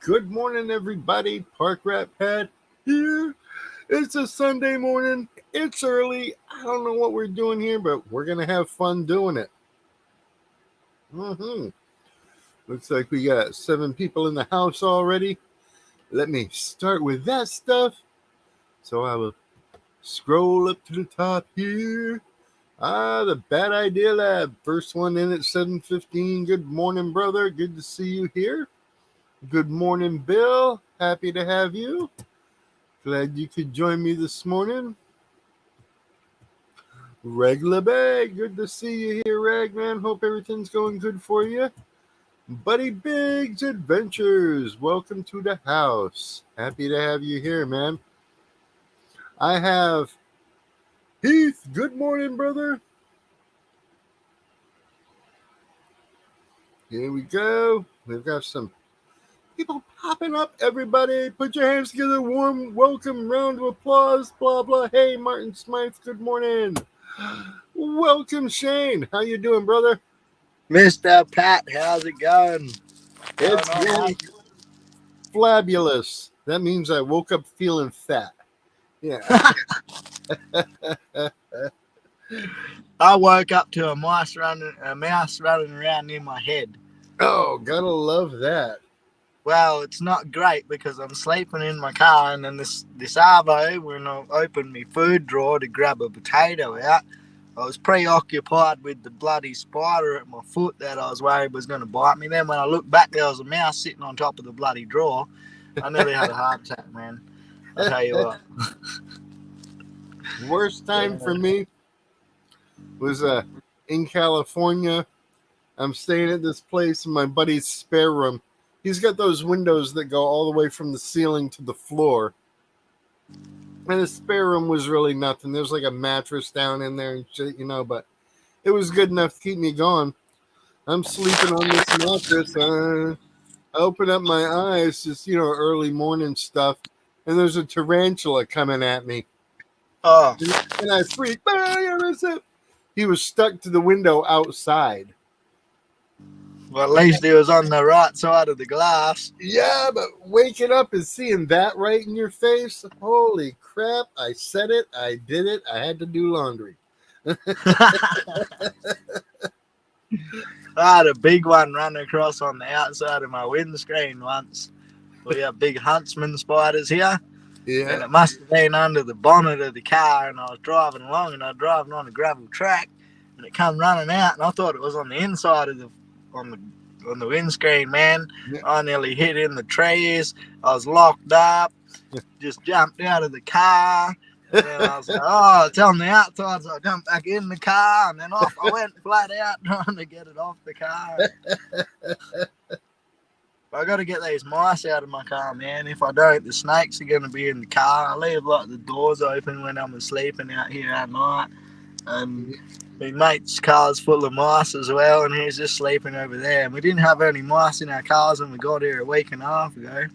Good morning, everybody. Park Rat Pat here. It's a Sunday morning. It's early. I don't know what we're doing here, but we're going to have fun doing it. Looks like we got 7 people in the house already. Let me start with that stuff. So I will scroll up to the top here. The Bad Idea Lab. First one in at 7:15. Good morning, brother. Good to see you here. Good morning, Bill. Happy to have you. Glad you could join me this morning. Reg LeBay, good to see you here, Reg, man. Hope everything's going good for you. Buddy Biggs Adventures, welcome to the house. Happy to have you here, man. I have Heath. Good morning, brother. Here we go. We've got some people popping up. Everybody, put your hands together. Warm welcome, round of applause. Blah blah. Hey, Martin Smythe. Good morning. Welcome, Shane. How you doing, brother? Mr. Pat, how's it going? It's going flabulous. That means I woke up feeling fat. Yeah. I woke up to a mouse running around in my head. Oh, gotta love that. Well, it's not great because I'm sleeping in my car, and then this arvo, when I opened my food drawer to grab a potato out, I was preoccupied with the bloody spider at my foot that I was worried was going to bite me. Then when I looked back, there was a mouse sitting on top of the bloody drawer. I nearly had a heart attack, man. I'll tell you what. Worst time for me was in California. I'm staying at this place in my buddy's spare room. He's got those windows that go all the way from the ceiling to the floor. And the spare room was really nothing. There's like a mattress down in there and shit, but it was good enough to keep me going. I'm sleeping on this mattress. I open up my eyes, just, early morning stuff, and there's a tarantula coming at me. Oh. And I freaked. He was stuck to the window outside. Well, at least he was on the right side of the glass. Yeah, but waking up and seeing that right in your face, holy crap, I said it, I did it, I had to do laundry. I had a big one run across on the outside of my windscreen once. We have big huntsman spiders here. Yeah. And it must have been under the bonnet of the car, and I was driving along, and I was driving on a gravel track, and it come running out, and I thought it was on the inside of on the windscreen, man. Yeah. I nearly hit in the trees. I was locked up. Just jumped out of the car. And then I was like, oh, it's on the outside. So I jumped back in the car, and then off I went flat out trying to get it off the car. I got to get these mice out of my car, man. If I don't, the snakes are going to be in the car. I leave the doors open when I'm sleeping out here at night. And my mate's car's full of mice as well, and he's just sleeping over there. And we didn't have any mice in our cars when we got here a week and a half ago.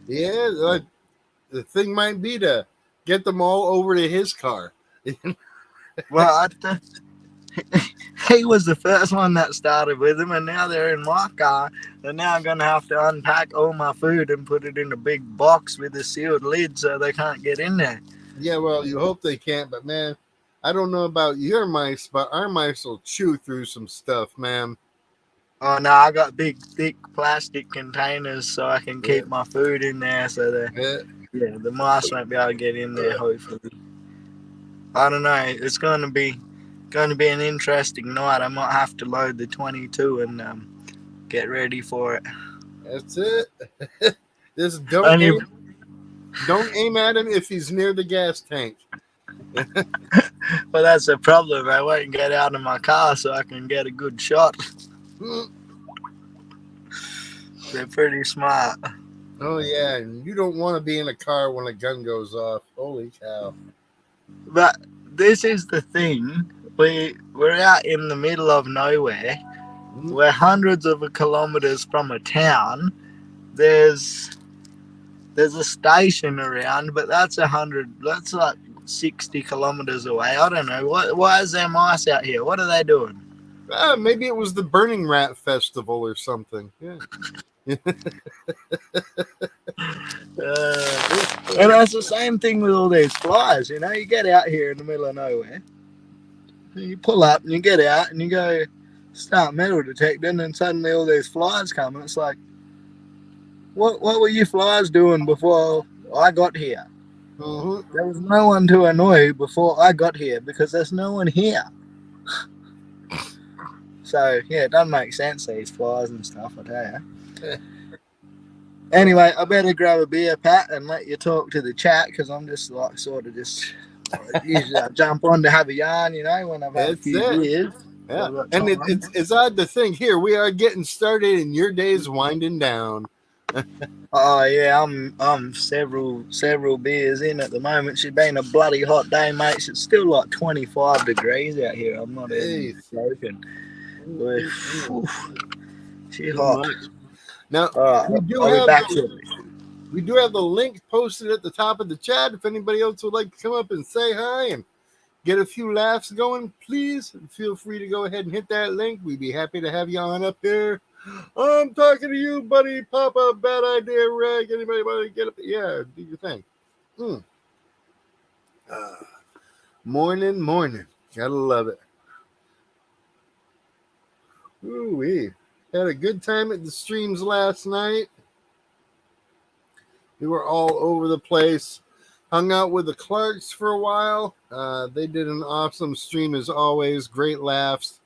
Yeah, the thing might be to get them all over to his car. Well, he was the first one that started with them, and now they're in my car. And now I'm going to have to unpack all my food and put it in a big box with a sealed lid so they can't get in there. Yeah, well, you hope they can't, but man, I don't know about your mice, but our mice will chew through some stuff, man. Oh, no, I got big, thick plastic containers so I can keep my food in there so the mice won't be able to get in there, hopefully. I don't know. It's going to be an interesting night. I might have to load the 22 and get ready for it. That's it. Just don't aim at him if he's near the gas tank. Well, that's the problem. I won't get out of my car so I can get a good shot. They're pretty smart. Oh, yeah. And you don't want to be in a car when a gun goes off. Holy cow. But this is the thing. We're out in the middle of nowhere. We're hundreds of kilometers from a town. There's a station around, but that's like 60 kilometers away. I don't know. Why is there mice out here? What are they doing? Maybe it was the Burning Rat Festival or something. Yeah. And that's the same thing with all these flies. You know, you get out here in the middle of nowhere, you pull up and you get out and you go start metal detecting, and suddenly all these flies come, and it's like, what were you flies doing before I got here? Mm-hmm. There was no one to annoy before I got here because there's no one here. So yeah, it doesn't make sense, these flies and stuff, I tell you. Anyway, I better grab a beer, Pat, and let you talk to the chat, because I'm just like usually I jump on to have a yarn, you know, when I've had a few beers. Yeah, and it's odd to think here we are getting started and your day's winding down. Oh yeah, I'm several beers in at the moment. It's been a bloody hot day, mate. It's still like 25 degrees out here. I'm not even joking. She's hot. Now we do have the link posted at the top of the chat. If anybody else would like to come up and say hi and get a few laughs going, please feel free to go ahead and hit that link. We'd be happy to have you on up here. I'm talking to you, buddy. Papa, bad idea, Rag. Anybody want to get up? Yeah, do your thing. Morning. Gotta love it. Ooh, we had a good time at the streams last night. We were all over the place. Hung out with the Clarks for a while. They did an awesome stream as always. Great laughs.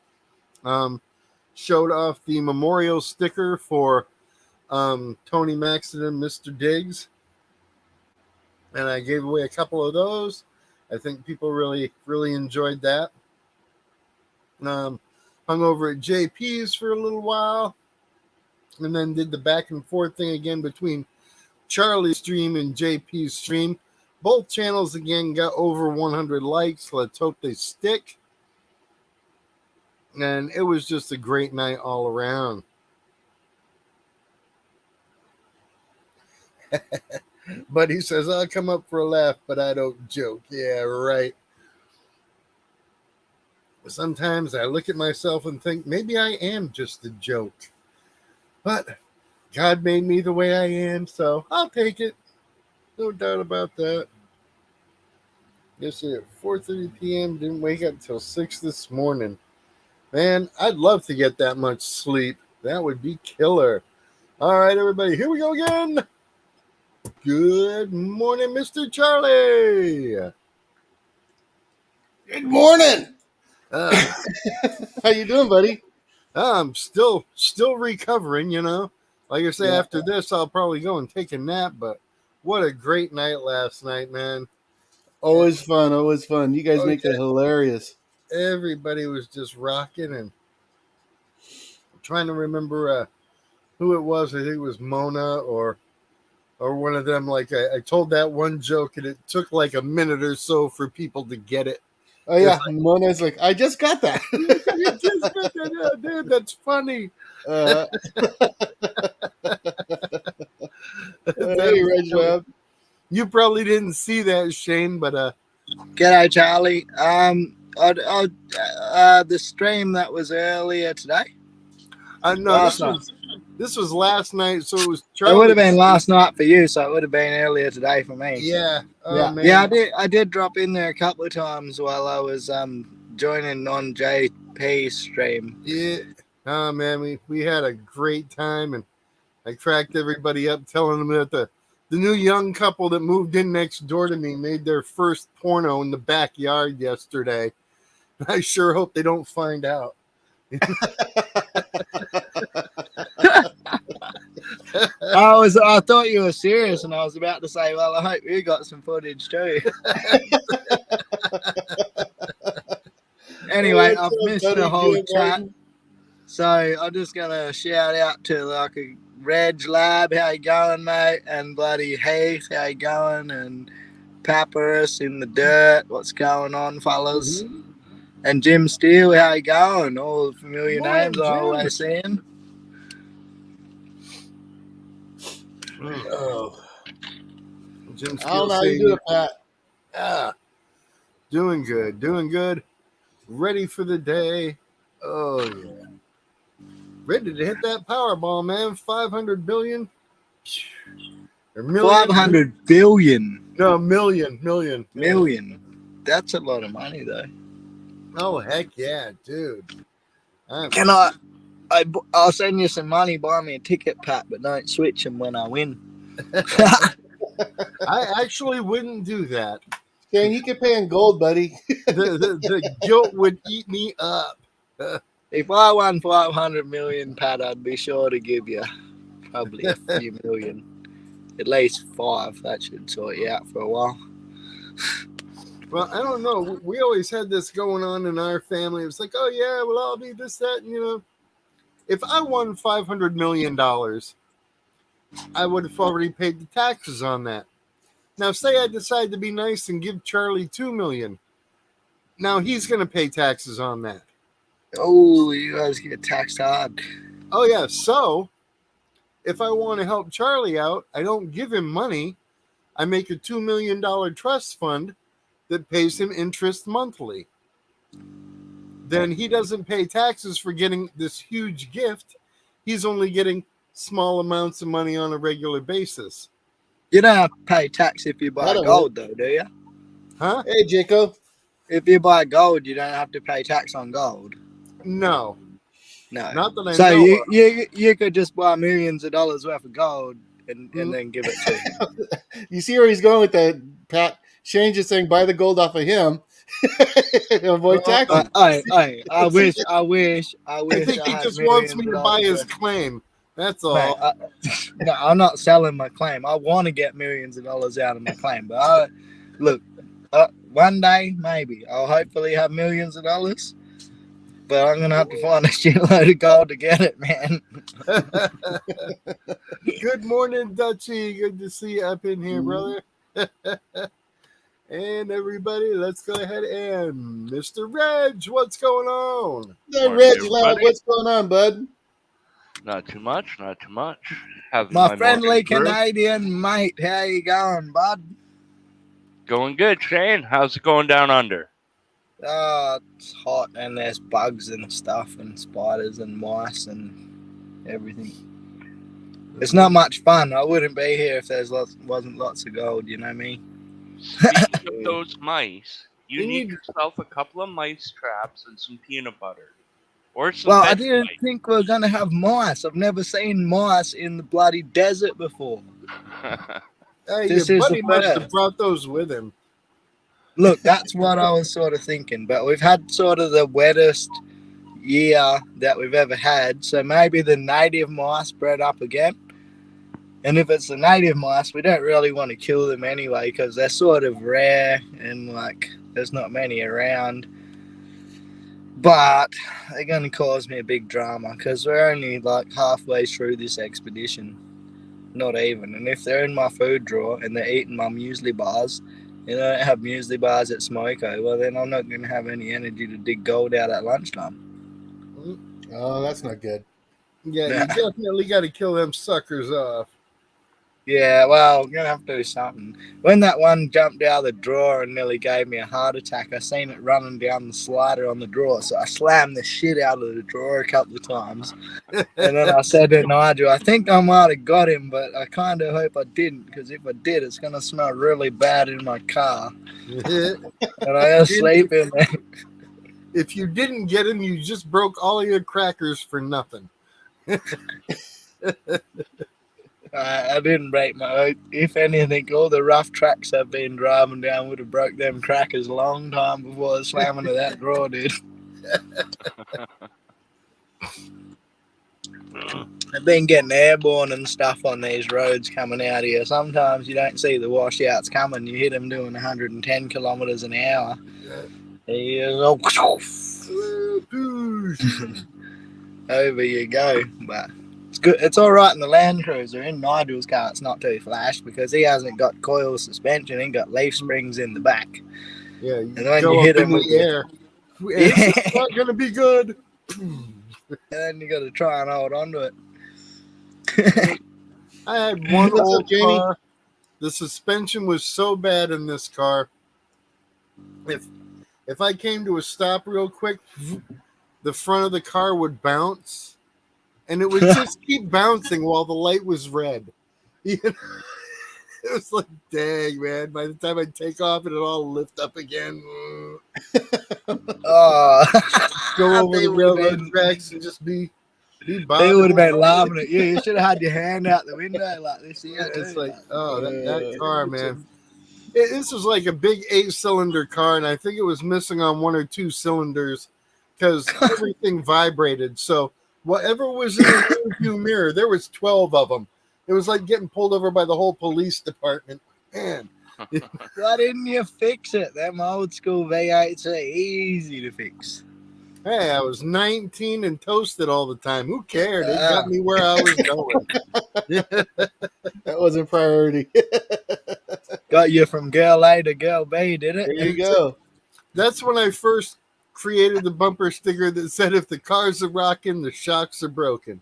Showed off the memorial sticker for Tony Maxton and Mr. Diggs. And I gave away a couple of those. I think people really, really enjoyed that. Hung over at JP's for a little while. And then did the back and forth thing again between Charlie's stream and JP's stream. Both channels again got over 100 likes. Let's hope they stick. And it was just a great night all around. But he says, I'll come up for a laugh, but I don't joke. Yeah, right. Sometimes I look at myself and think maybe I am just a joke. But God made me the way I am, so I'll take it. No doubt about that. Yesterday at 4:30 p.m. Didn't wake up till 6 this morning. Man, I'd love to get that much sleep. That would be killer. All right, everybody, here we go again. Good morning, Mr. Charlie. Good morning. How you doing, buddy? I'm still recovering, you know. Like I say, after this, I'll probably go and take a nap. But what a great night last night, man. Always fun. You guys make it hilarious. Everybody was just rocking, and I'm trying to remember who it was. I think it was Mona or one of them. Like I told that one joke, and it took like a minute or so for people to get it. Oh yeah, Mona's like, I just got that. You just got that, dude. That's funny. Hey, Reg Web. You probably didn't see that, Shane, but G'day, Charlie. The stream that was earlier today. No, this was last night, so it was. It would have been last night for you, so it would have been earlier today for me. Yeah, man. I did drop in there a couple of times while I was joining on JP's stream. Yeah, oh man, we had a great time, and I cracked everybody up, telling them that the new young couple that moved in next door to me made their first porno in the backyard yesterday. I sure hope they don't find out. I thought you were serious, and I was about to say, well, I hope you got some footage too. Anyway, I've missed the whole chat, so I'm just gonna shout out to like a Reg Lab, how you going, mate? And bloody Heath, how you going? And Papyrus in the dirt, what's going on, fellas? Mm-hmm. And Jim Steele, how you going? All the familiar names I always seeing. Oh, Jim Steele, I don't know how you do it, Pat. Yeah, doing good. Ready for the day. Oh yeah. Ready to hit that Powerball, man. 500 billion. Or million. 500 billion. No, million. Million. That's a lot of money, though. Oh heck yeah, dude. Can I'll send you some money, buy me a ticket, Pat, but don't switch them when I win. I actually wouldn't do that. Shane, you can pay in gold, buddy. The guilt would eat me up. If I won 500 million, Pat, I'd be sure to give you probably a few million. At least 5. That should sort you out for a while. Well, I don't know. We always had this going on in our family. It was like, oh yeah, well I'll be this, that, and, you know. If I won $500 million, I would have already paid the taxes on that. Now, say I decide to be nice and give Charlie $2 million. Now he's going to pay taxes on that. Oh, you guys get taxed hard. Oh yeah. So if I want to help Charlie out, I don't give him money. I make a $2 million trust fund that pays him interest monthly. Then he doesn't pay taxes for getting this huge gift. He's only getting small amounts of money on a regular basis. You don't have to pay tax if you buy gold, though, do you? Huh? Hey, Jacob. If you buy gold, you don't have to pay tax on gold. No. No. Not that I so know of. you could just buy millions of dollars worth of gold and then give it to him. You see where he's going with that, Pat? Shane's just saying buy the gold off of him. Avoid taxes. I wish. I think he just wants me to buy his claim. That's all. Mate, no, I'm not selling my claim. I want to get millions of dollars out of my claim. But look, one day, maybe. I'll hopefully have millions of dollars. But I'm going to have to find a shitload of gold to get it, man. Good morning, Dutchie. Good to see you up in here, brother. And everybody, let's go ahead and Mr. Reg, what's going on? Hey, Reg, what's going on, bud? Not too much. My friendly Canadian mate, how you going, bud? Going good, Shane. How's it going down under? It's hot and there's bugs and stuff and spiders and mice and everything. It's not much fun. I wouldn't be here if wasn't lots of gold, you know me? Speaking of those mice, you need yourself a couple of mice traps and some peanut butter. Or some I didn't think we were going to have mice. I've never seen mice in the bloody desert before. Hey, your buddy must have brought those with him. Look, that's what I was sort of thinking. But we've had sort of the wettest year that we've ever had. So maybe the native mice bred up again. And if it's the native mice, we don't really want to kill them anyway because they're sort of rare and, like, there's not many around. But they're going to cause me a big drama because we're only, like, halfway through this expedition. Not even. And if they're in my food drawer and they're eating my muesli bars, and I don't have muesli bars at Smoko, well, then I'm not going to have any energy to dig gold out at lunchtime. Oh, that's not good. Yeah, you definitely got to kill them suckers off. Yeah, well, I'm going to have to do something. When that one jumped out of the drawer and nearly gave me a heart attack, I seen it running down the slider on the drawer. So I slammed the shit out of the drawer a couple of times. And then I said to Nigel, I think I might have got him, but I kind of hope I didn't, because if I did, it's going to smell really bad in my car. And I gotta sleep in there. If you didn't get him, you just broke all your crackers for nothing. I didn't break my. If anything, all the rough tracks I've been driving down would have broke them crackers a long time before the slamming of that drawer did. I've been getting airborne and stuff on these roads coming out here. Sometimes you don't see the washouts coming. You hit them doing 110 kilometers an hour. Over you go. But it's good. It's all right in the Land Cruiser. In Nigel's car, it's not too flash because he hasn't got coil suspension. He got leaf springs in the back. Yeah, and when you hit him with the air, it's not going to be good. And then you got to try and hold on to it. I had one old car. The suspension was so bad in this car. If I came to a stop real quick, the front of the car would bounce, and it would just keep bouncing while the light was red. You know? It was like, dang, man. By the time I take off, it'll all lift up again. Oh, Go over they the would have railroad been, tracks and just be they bobbing. would have been laughing at you. You should have had your hand out the window like this here. It's too. like, oh, that Uh, car, man. This was like a big 8-cylinder car, and I think it was missing on 1 or 2 cylinders because everything vibrated. So whatever was in the rearview mirror, there was 12 of them. It was like getting pulled over by the whole police department. Man, Why didn't you fix it? Them old school V8s are easy to fix. hey, I was 19 and toasted all the time. Who cared? It got me where I was going. That wasn't priority. Got you from girl A to girl B, did There it? you go. That's when I first created the bumper sticker that said, if the cars are rocking, the shocks are broken.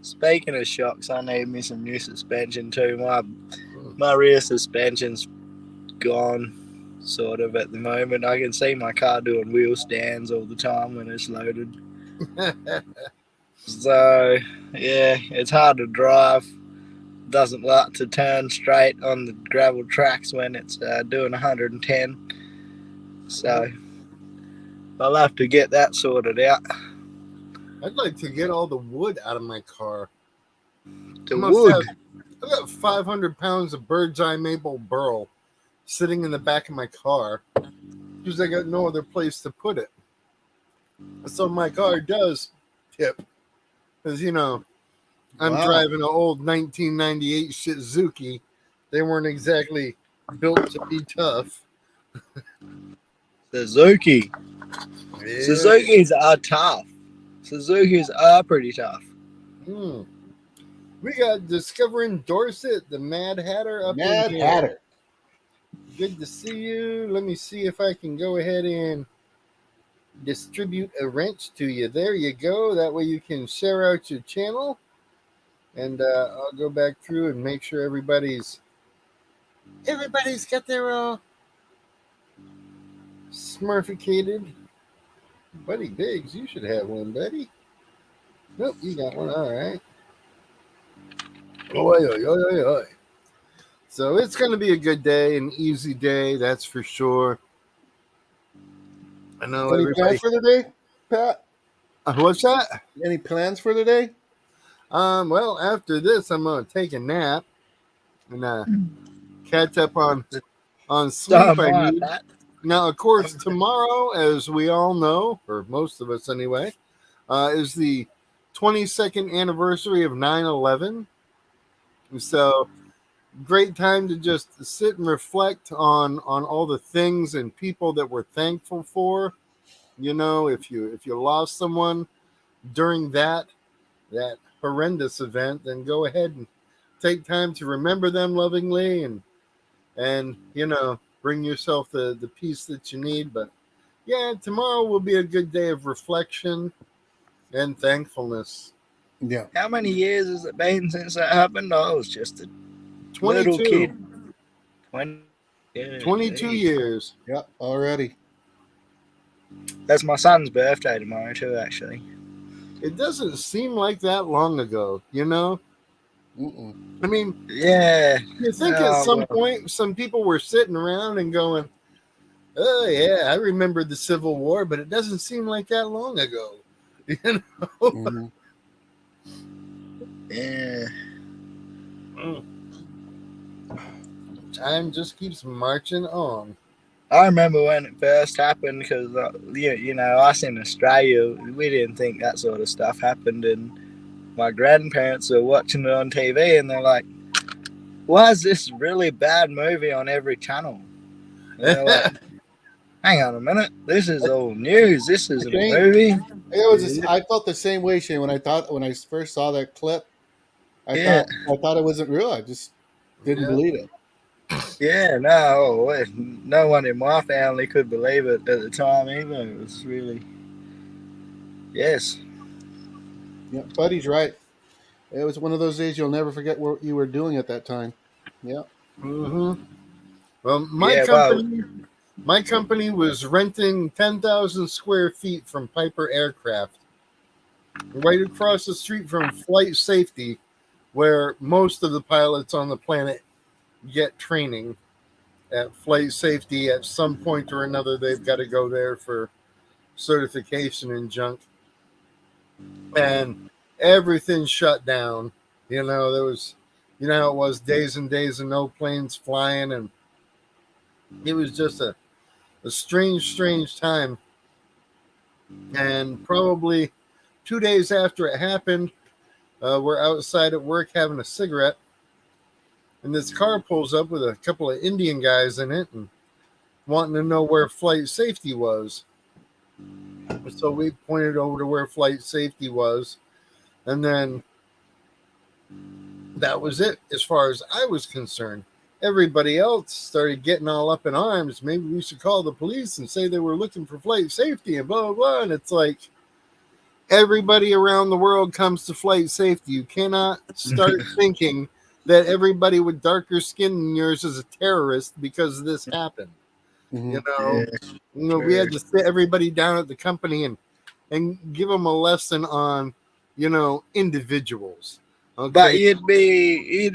Speaking of shocks, I need me some new suspension too. My rear suspension's gone, sort of, at the moment. I can see my car doing wheel stands all the time when it's loaded. So, yeah, it's hard to drive. Doesn't like to turn straight on the gravel tracks when it's doing 110. So, I'll have to get that sorted out. I'd like to get all the wood out of my car. The I must wood. have- I got 500 pounds of bird's eye maple burl sitting in the back of my car because I got no other place to put it. So my car does tip because, you know, I'm Wow. driving an old 1998 Shizuki. They weren't exactly built to be tough. Suzuki. Yeah. Suzuki's are tough. Suzuki's are pretty tough. Hmm. We got Discovering Dorset, the Mad Hatter up Mad in here. Hatter. Good to see you. Let me see if I can go ahead and distribute a wrench to you. There you go. That way you can share out your channel. And I'll go back through and make sure everybody's got their smurficated. Buddy Biggs, you should have one, buddy. Nope, you got one. All right. Oy, oy, oy, oy, oy. So it's going to be a good day, an easy day, that's for sure. I know Any everybody. plans for the day, Pat? What's that? Any plans for the day? Well, after this, I'm going to take a nap and catch up on sleep I need. Now, of course, tomorrow, as we all know, or most of us anyway, is the 22nd anniversary of 9/11. So, great time to just sit and reflect on all the things and people that we're thankful for. You know, if you lost someone during that horrendous event, then go ahead and take time to remember them lovingly and you know, bring yourself the peace that you need. But yeah, tomorrow will be a good day of reflection and thankfulness. Yeah. How many years has it been since that happened? I was just a 22, little kid. 20, yeah, 22 geez. years. Yep. Already. That's my son's birthday tomorrow too, actually. It doesn't seem like that long ago, you know? Mm-mm. I mean, Yeah. you think at some point some people were sitting around and going, oh, yeah, I remember the Civil War, but it doesn't seem like that long ago. You know? Mhm. Yeah. Time just keeps marching on. I remember when it first happened because, you know, us in Australia, we didn't think that sort of stuff happened. And my grandparents were watching it on TV and they're like, why is this really bad movie on every channel? And they're like, hang on a minute. This is old news. This isn't a movie. I felt the same way, Shane, when I first saw that clip. I thought it wasn't real. I just didn't believe it. Yeah, no one in my family could believe it at the time either. It was really, yes. Yeah, Buddy's right. It was one of those days you'll never forget what you were doing at that time. Yeah. Hmm. Well, Yeah, well, my company was renting 10,000 square feet from Piper Aircraft, right across the street from Flight Safety, where most of the pilots on the planet get training. At Flight Safety, at some point or another, they've got to go there for certification and junk. And everything shut down. There was, how it was, days and days of no planes flying, and it was just a strange, strange time. And probably 2 days after it happened, we're outside at work having a cigarette, and this car pulls up with a couple of Indian guys in it and wanting to know where Flight Safety was. So we pointed over to where Flight Safety was, and then that was it as far as I was concerned. Everybody else started getting all up in arms. Maybe we should call the police and say they were looking for Flight Safety and blah, blah, blah. And it's like everybody around the world comes to Flight Safety. You cannot start thinking that everybody with darker skin than yours is a terrorist because this happened. Mhm. We had to sit everybody down at the company and give them a lesson on, individuals. Okay? but you'd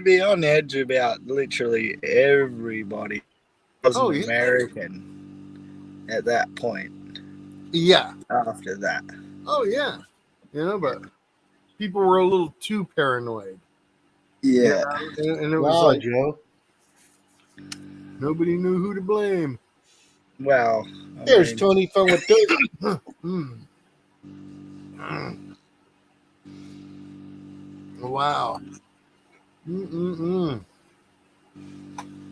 be on edge about literally everybody was Oh, an yeah. American at that point. Yeah. After that, Oh, yeah. But people were a little too paranoid. yeah. And it was Wow, like Joe. nobody knew who to blame. Well, There's Tony from with this. Mm. Wow. Mm-mm-mm.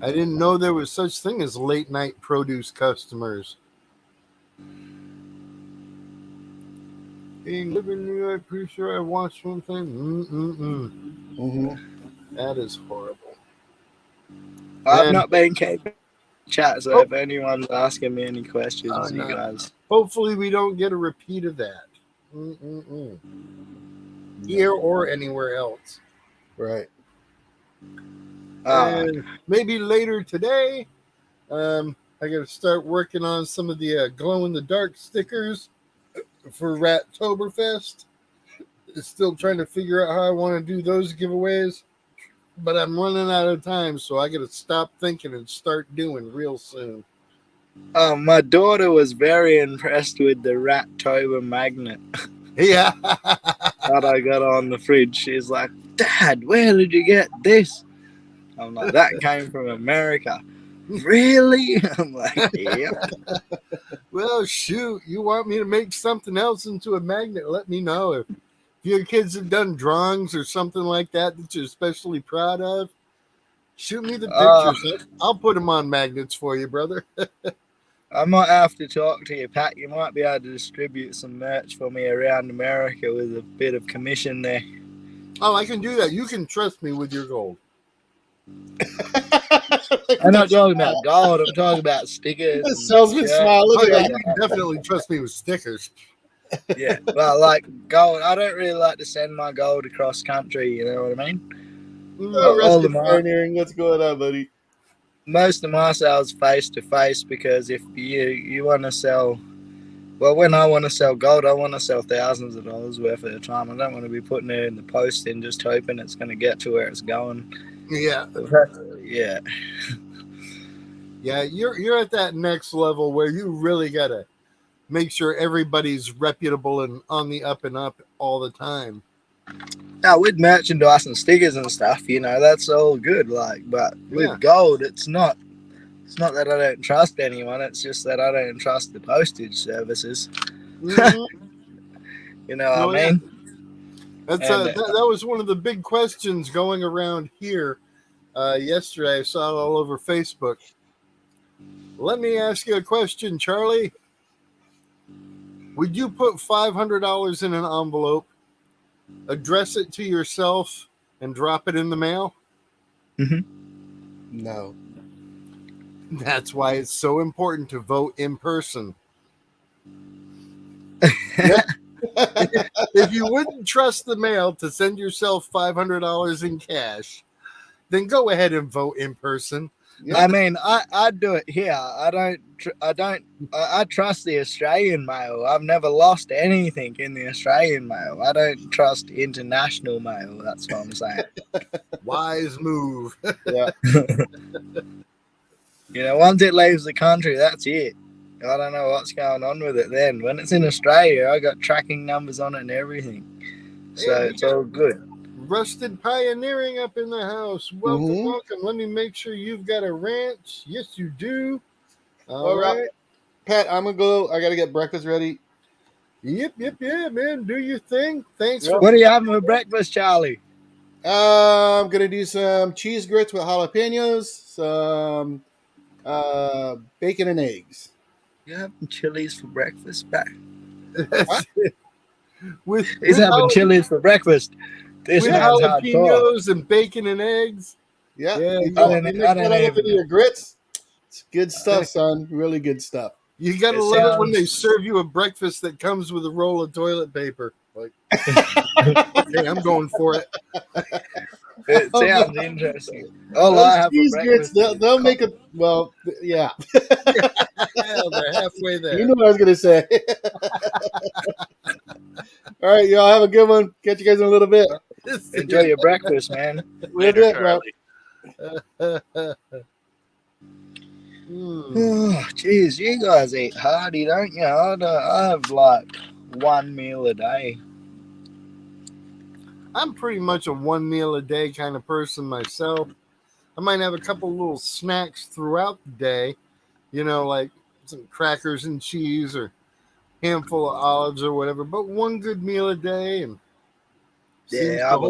I didn't know there was such thing as late night produce customers. Being living in New York, pretty sure I watched one thing. Mm-mm-mm. Mm-hmm. That is horrible. I've And- not been keeping chat, so Oh. if anyone's asking me any questions, Oh, you no. guys. Hopefully we don't get a repeat of that. Mm-mm-mm. Here or anywhere else. Right. And maybe later today, I got to start working on some of the glow-in-the-dark stickers for Rattoberfest. Still trying to figure out how I want to do those giveaways, but I'm running out of time, so I got to stop thinking and start doing real soon. My daughter was very impressed with the Rattober magnet Yeah. that I got on the fridge. She's like, "Dad, where did you get this?" I'm like, "That came from America." Really? I'm like, "Yep." Well, shoot, you want me to make something else into a magnet? Let me know. If your kids have done drawings or something like that you're especially proud of, shoot me the pictures. I'll put them on magnets for you, brother. I might have to talk to you, Pat. You might be able to distribute some merch for me around America with a bit of commission there. Oh, I can do that. You can trust me with your gold. I'm not talking about gold. I'm talking about stickers. The salesman smile. Look Oh, at yeah, that. you can definitely trust me with stickers. Yeah, well, like gold. I don't really like to send my gold across country. You know what I mean? Oh, all the Rusty Pioneering. What's going on, buddy? Most of my sales face to face because if you want to sell, well, when I want to sell gold, I want to sell thousands of dollars worth at a time. I don't want to be putting it in the post and just hoping it's going to get to where it's going. Yeah. Yeah. Yeah, you're at that next level where you really gotta make sure everybody's reputable and on the up and up all the time. Now with merchandise and stickers and stuff, that's all good. Like, but with Yeah. gold, it's not that I don't trust anyone. It's just that I don't trust the postage services. Mhm. You know what Oh, I yeah. mean? That's And, that was one of the big questions going around here yesterday. I saw it all over Facebook. Let me ask you a question, Charlie. Would you put $500 in an envelope, address it to yourself, and drop it in the mail? No. That's why it's so important to vote in person. If you wouldn't trust the mail to send yourself $500 in cash, then go ahead and vote in person. I mean, I do it here. I trust the Australian mail. I've never lost anything in the Australian mail. I don't trust international mail. That's what I'm saying. Wise move. Yeah. Once it leaves the country, that's it. I don't know what's going on with it then. When it's in Australia, I got tracking numbers on it and everything. So it's all good. Rusted Pioneering up in the house. Welcome, welcome. Let me make sure you've got a ranch. Yes, you do. All right. Pat, I'm going to go. I got to get breakfast ready. Yep, man. Do your thing. Thanks for. What are you having for breakfast, Charlie? I'm going to do some cheese grits with jalapenos, some bacon and eggs. You having chilies for breakfast, Pat? He's having chilies for breakfast. This with man's jalapenos and bacon and eggs. Yeah. I didn't even your grits. It's good stuff, son. Really good stuff. You gotta love it when they serve you a breakfast that comes with a roll of toilet paper. Like, hey, I'm going for it. It sounds interesting. All I have cheese for grits, breakfast. they'll make it. Well, yeah. Hell, they're halfway there. You know what I was gonna say. All right, y'all have a good one. Catch you guys in a little bit. Enjoy your breakfast, man. Later, Charlie. Oh, geez, you guys eat hearty, don't you? I have like one meal a day. I'm pretty much a one meal a day kind of person myself. I might have a couple little snacks throughout the day, like some crackers and cheese or handful of olives or whatever, but one good meal a day and Yeah, I have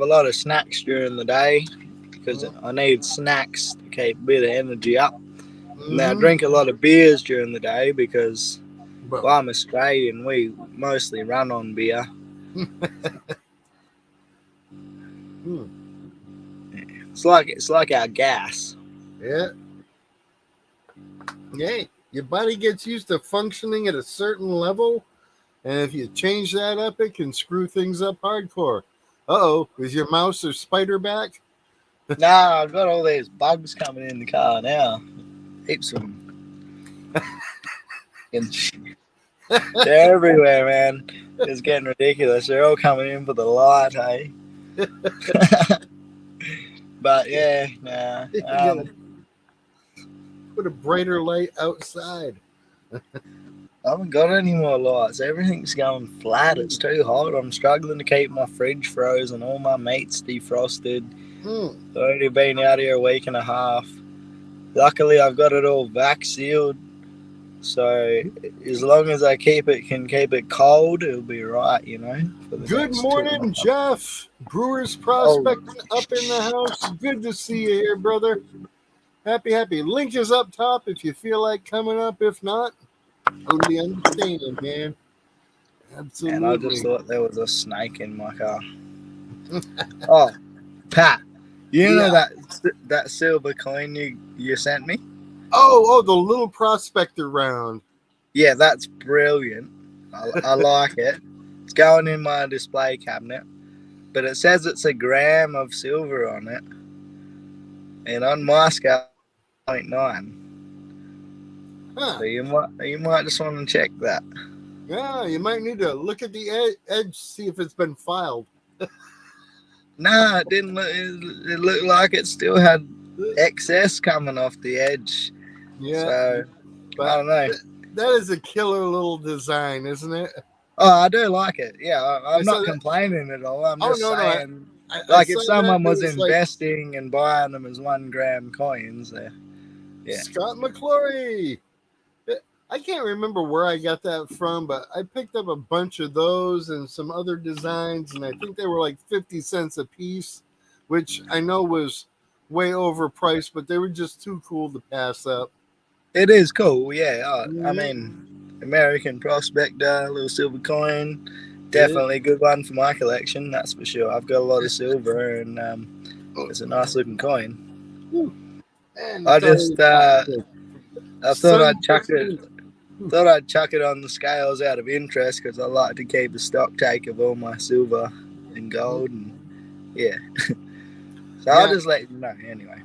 a lot of snacks during the day because I need snacks to keep a bit of energy up. Now I drink a lot of beers during the day because I'm Australian. We mostly run on beer. It's like our gas. Yeah. Your body gets used to functioning at a certain level, and if you change that up, it can screw things up hardcore. Is your mouse or spider back? Nah, I've got all these bugs coming in the car now. Heaps of them. They're everywhere, man. It's getting ridiculous. They're all coming in for the light, hey? But yeah, nah. Put a brighter light outside. I haven't got any more lights. Everything's going flat. It's too hot. I'm struggling to keep my fridge frozen. All my meat's defrosted. I've already been out here a week and a half. Luckily, I've got it all vac sealed. So as long as I can keep it cold, it'll be right, Good morning, Jeff. Brewers Prospecting up in the house. Good to see you here, brother. Happy. Link is up top if you feel like coming up. If not, totally understand, man. Absolutely. And I just thought there was a snake in my car. Oh, Pat, you know that silver coin you sent me? Oh, the little prospector round. Yeah, that's brilliant. I like it. It's going in my display cabinet. But it says it's a gram of silver on it. And on my scale, 0.9. So you might just want to check that. Yeah, you might need to look at the edge, see if it's been filed. No, it didn't look. It looked like it still had excess coming off the edge. Yeah. So I don't know. That is a killer little design, isn't it? Oh, I do like it. Yeah, I'm not complaining at all. I'm just saying, if someone was investing and buying them as 1 gram coins, yeah. Scott McClory. I can't remember where I got that from, but I picked up a bunch of those and some other designs, and I think they were like 50 cents a piece, which I know was way overpriced, but they were just too cool to pass up. It is cool, yeah. I mean, American Prospector, little silver coin, definitely a good one for my collection, that's for sure. I've got a lot of silver, and it's a nice looking coin. I just, I thought I'd chuck it. Thought I'd chuck it on the scales out of interest because I like to keep a stock take of all my silver and gold, and yeah. So I'll just let you know anyway.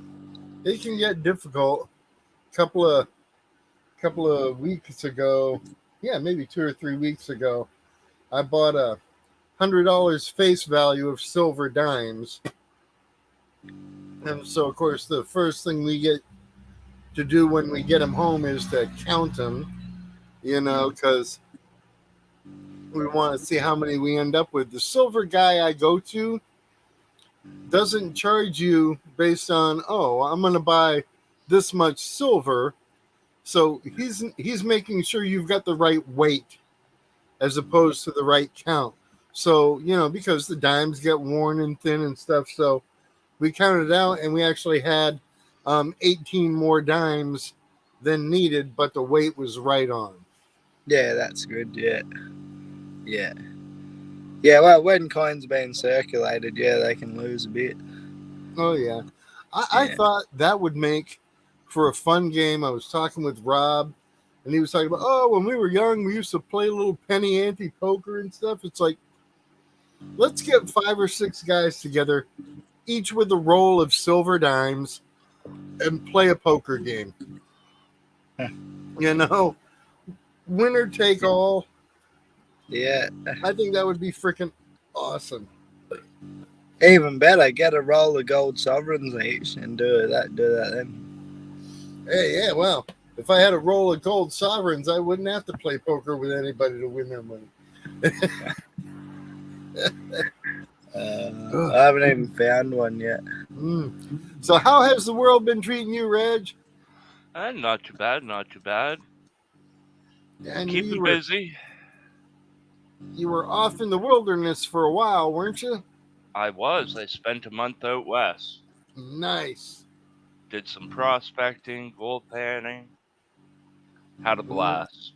It can get difficult. Couple of weeks ago, maybe 2 or 3 weeks ago, I bought $100 face value of silver dimes. And so, of course, the first thing we get to do when we get them home is to count them, because we want to see how many we end up with. The silver guy I go to doesn't charge you based on, I'm going to buy this much silver. So he's making sure you've got the right weight as opposed to the right count. So, because the dimes get worn and thin and stuff. So we counted out and we actually had 18 more dimes than needed, but the weight was right on. Yeah, that's good. Yeah. Well, when coins are being circulated, they can lose a bit. Oh yeah, I thought that would make for a fun game. I was talking with Rob, and he was talking about, when we were young, we used to play a little penny ante poker and stuff. It's like, let's get 5 or 6 guys together, each with a roll of silver dimes, and play a poker game. Winner take all. Yeah. I think that would be freaking awesome. Even better, get a roll of gold sovereigns each and do that then. Hey, yeah, well, if I had a roll of gold sovereigns, I wouldn't have to play poker with anybody to win their money. I haven't even found one yet. So how has the world been treating you, Reg? Not too bad. And Keeping busy. You were off in the wilderness for a while, weren't you? I was. I spent a month out west. Nice. Did some prospecting, gold panning. Had a blast.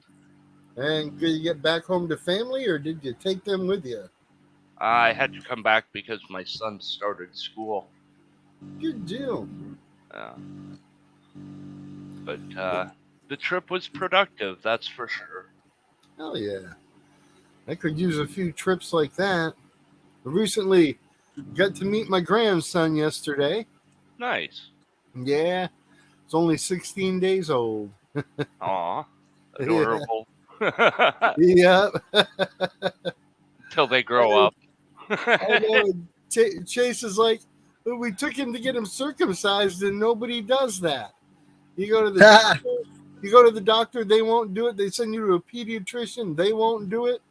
And did you get back home to family, or did you take them with you? I had to come back because my son started school. Good deal. But the trip was productive, that's for sure. Hell yeah. I could use a few trips like that. I recently got to meet my grandson yesterday. Nice. Yeah. It's only 16 days old. Aw. Adorable. Yep. Till they grow up. I know. Chase is like, well, we took him to get him circumcised, and nobody does that. You go to the doctor, they won't do it. They send you to a pediatrician, they won't do it.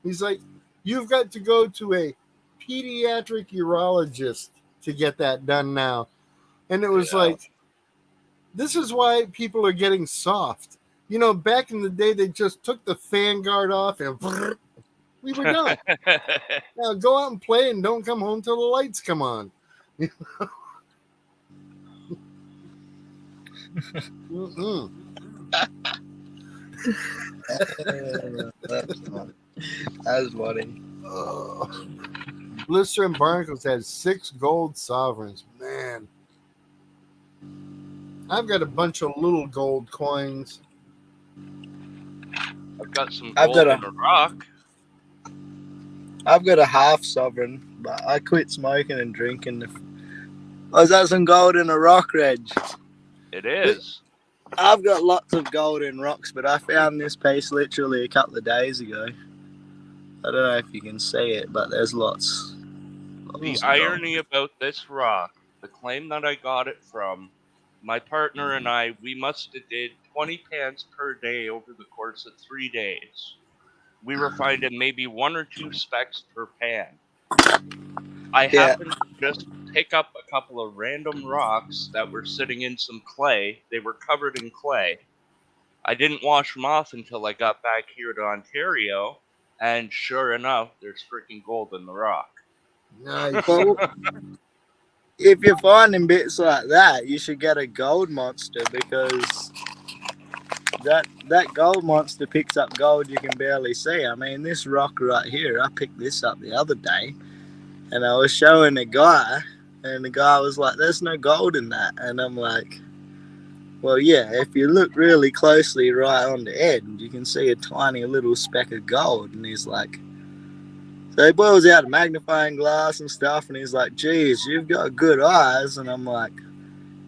He's like, you've got to go to a pediatric urologist to get that done now. And it was like, this is why people are getting soft. Back in the day, they just took the fan guard off and we were done. Now go out and play and don't come home till the lights come on. That's funny. Blister and Barnacles had 6 gold sovereigns. Man. I've got a bunch of little gold coins. I've got some gold in a rock. I've got a half sovereign, but I quit smoking and drinking. Is that some gold in a rock, Reg? It is. I've got lots of gold in rocks, but I found this piece literally a couple of days ago. I don't know if you can see it, but there's lots. The irony about this rock, the claim that I got it from, my partner and I, we must have did 20 pans per day over the course of 3 days. We were finding maybe 1 or 2 specks per pan. I happened to just pick up a couple of random rocks that were sitting in some clay. They were covered in clay. I didn't wash them off until I got back here to Ontario, and sure enough, there's freaking gold in the rock. Nice. Well, if you're finding bits like that, you should get a gold monster, because that gold monster picks up gold you can barely see. I mean, this rock right here, I picked this up the other day, and I was showing a guy, and the guy was like, there's no gold in that. And I'm like, well, yeah, if you look really closely right on the end, you can see a tiny little speck of gold. And he's like, So he pulls out a magnifying glass and stuff, and he's like, geez, you've got good eyes. And I'm like,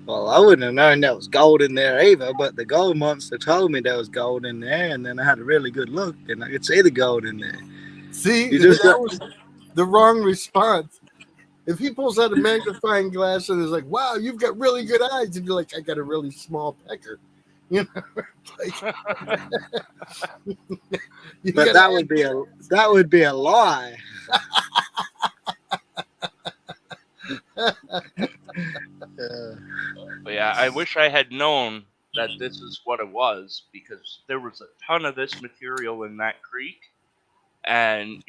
well, I wouldn't have known there was gold in there either, but the gold monster told me there was gold in there, and then I had a really good look, and I could see the gold in there. See, You just that got- was the wrong response. If he pulls out a magnifying glass and is like, "Wow, you've got really good eyes," you'd be like, "I got a really small pecker," you know. Like, you But gotta that would be a lie. But yeah, I wish I had known that this is what it was, because there was a ton of this material in that creek, and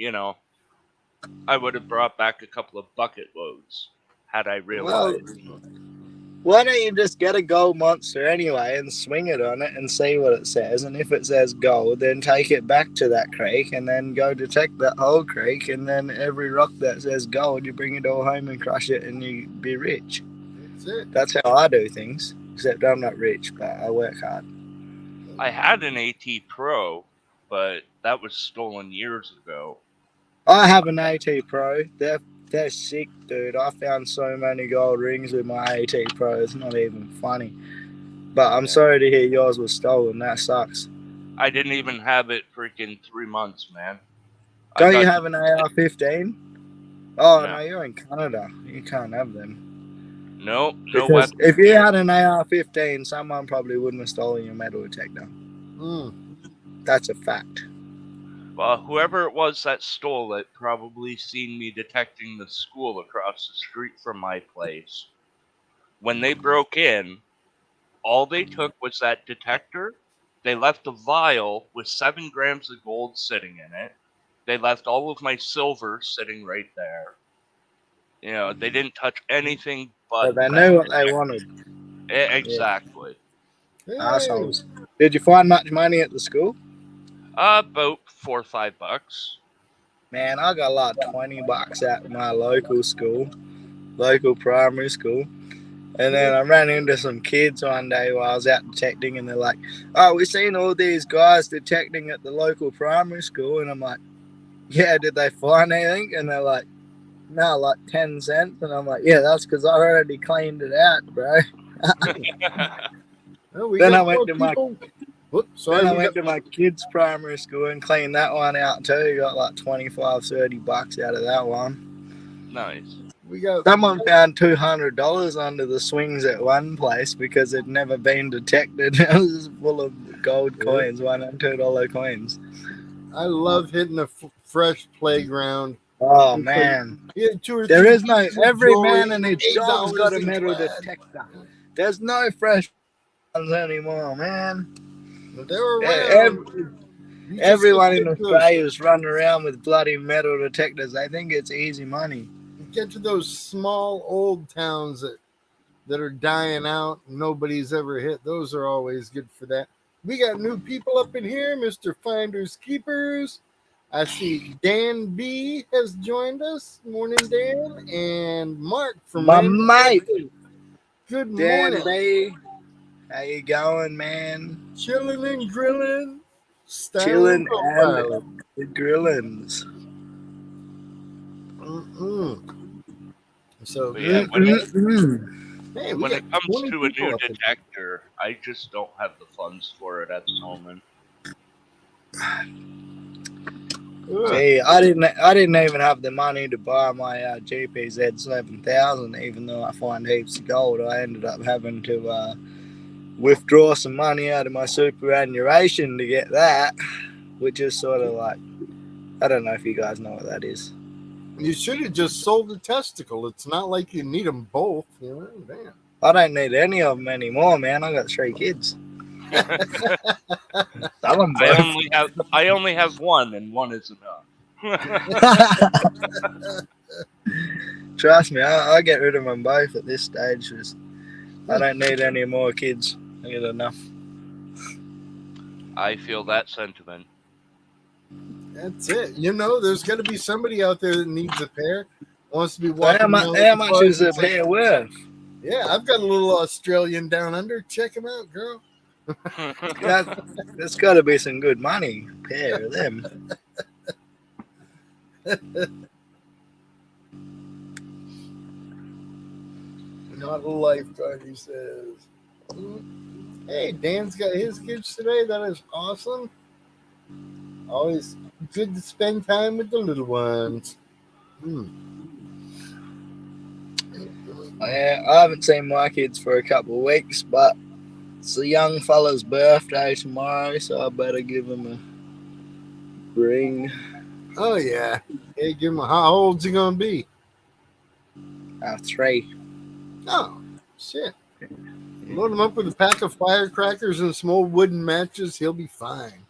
I would have brought back a couple of bucket loads had I realized. Why don't you just get a gold monster anyway and swing it on it and see what it says? And if it says gold, then take it back to that creek and then go detect that whole creek. And then every rock that says gold, you bring it all home and crush it and you be rich. That's it. That's how I do things. Except I'm not rich, but I work hard. I had an AT Pro, but that was stolen years ago. I have an AT Pro. They're sick, dude. I found so many gold rings with my AT Pro. It's not even funny. But I'm sorry to hear yours was stolen. That sucks. I didn't even have it freaking 3 months, man. Don't you have an AR-15? Oh, No. no, you're in Canada. You can't have them. No Because weapon. if you had an AR-15, someone probably wouldn't have stolen your metal detector. That's a fact. Well, whoever it was that stole it probably seen me detecting the school across the street from my place. When they broke in, all they took was that detector. They left a vial with 7 grams of gold sitting in it. They left all of my silver sitting right there. They didn't touch anything but. But they knew what they wanted. Exactly. Hey. Assholes. Did you find much money at the school? About $4 or $5. Man, I got like $20 at my local school, local primary school. And then I ran into some kids one day while I was out detecting, and they're like, "Oh, we've seen all these guys detecting at the local primary school." And I'm like, "Yeah, did they find anything?" And they're like, "No, like 10 cents." And I'm like, "Yeah, that's because I already cleaned it out, bro." Well, we Then got I went more to my- people. Whoops, sorry, Then I we went got- to my kids' primary school and cleaned that one out too. Got like $25-$30 out of that one. Nice. we got Someone found $200 under the swings at one place because it'd never been detected. It was full of gold coins, $1 and $2 coins. I love hitting a fresh playground. Oh man, Yeah, 2 or there 3 is no. pieces of Every jewelry, man and his dog's got a $8 metal each. detector. There's no fresh ones anymore, man. They're Yeah, around. You just Everyone get in to those- Australia is running around with bloody metal detectors. They think it's easy money. you get to those small old towns that are dying out, nobody's ever hit. Those are always good for that. We got new people up in here, Mr. Finders Keepers. I see Dan B has joined us. Morning, Dan. And Mark from My Random mate, Country. Good Dan morning. B. How you going, man? Chilling and grilling. Chilling Style and the grillins. So But yeah, when hey, we when got it comes 20 to a people new up in here. detector, I just don't have the funds for it at the moment. Ugh. See, I didn't even have the money to buy my GPZ 7000. Even though I find heaps of gold, I ended up having to withdraw some money out of my superannuation to get that, which is sort of like, I don't know if you guys know what that is. You should have just sold a testicle. It's not like you need them both. You know, damn. I don't need any of them anymore, man. I got 3 kids. Sell 'em both. I only have one, and one is enough. Trust me, I get rid of them both at this stage. I don't need any more kids. I get enough. I feel that sentiment. That's it. You know, there's got to be somebody out there that needs a pair. Wants to be walking. How around with much the is a buds. It's like, pair worth? yeah, I've got a little Australian down under. Check him out, girl. That's got to be some good money. A pair of them. Not a lifeguard, he says. Hey, Dan's got his kids today. That is awesome. Always good to spend time with the little ones. Yeah, I haven't seen my kids for a couple of weeks, but it's the young fella's birthday tomorrow, so I better give him a ring. Oh, yeah. Hey, give him how old's he going to be? 3. Oh, shit. Load him up with a pack of firecrackers and some old wooden matches. He'll be fine.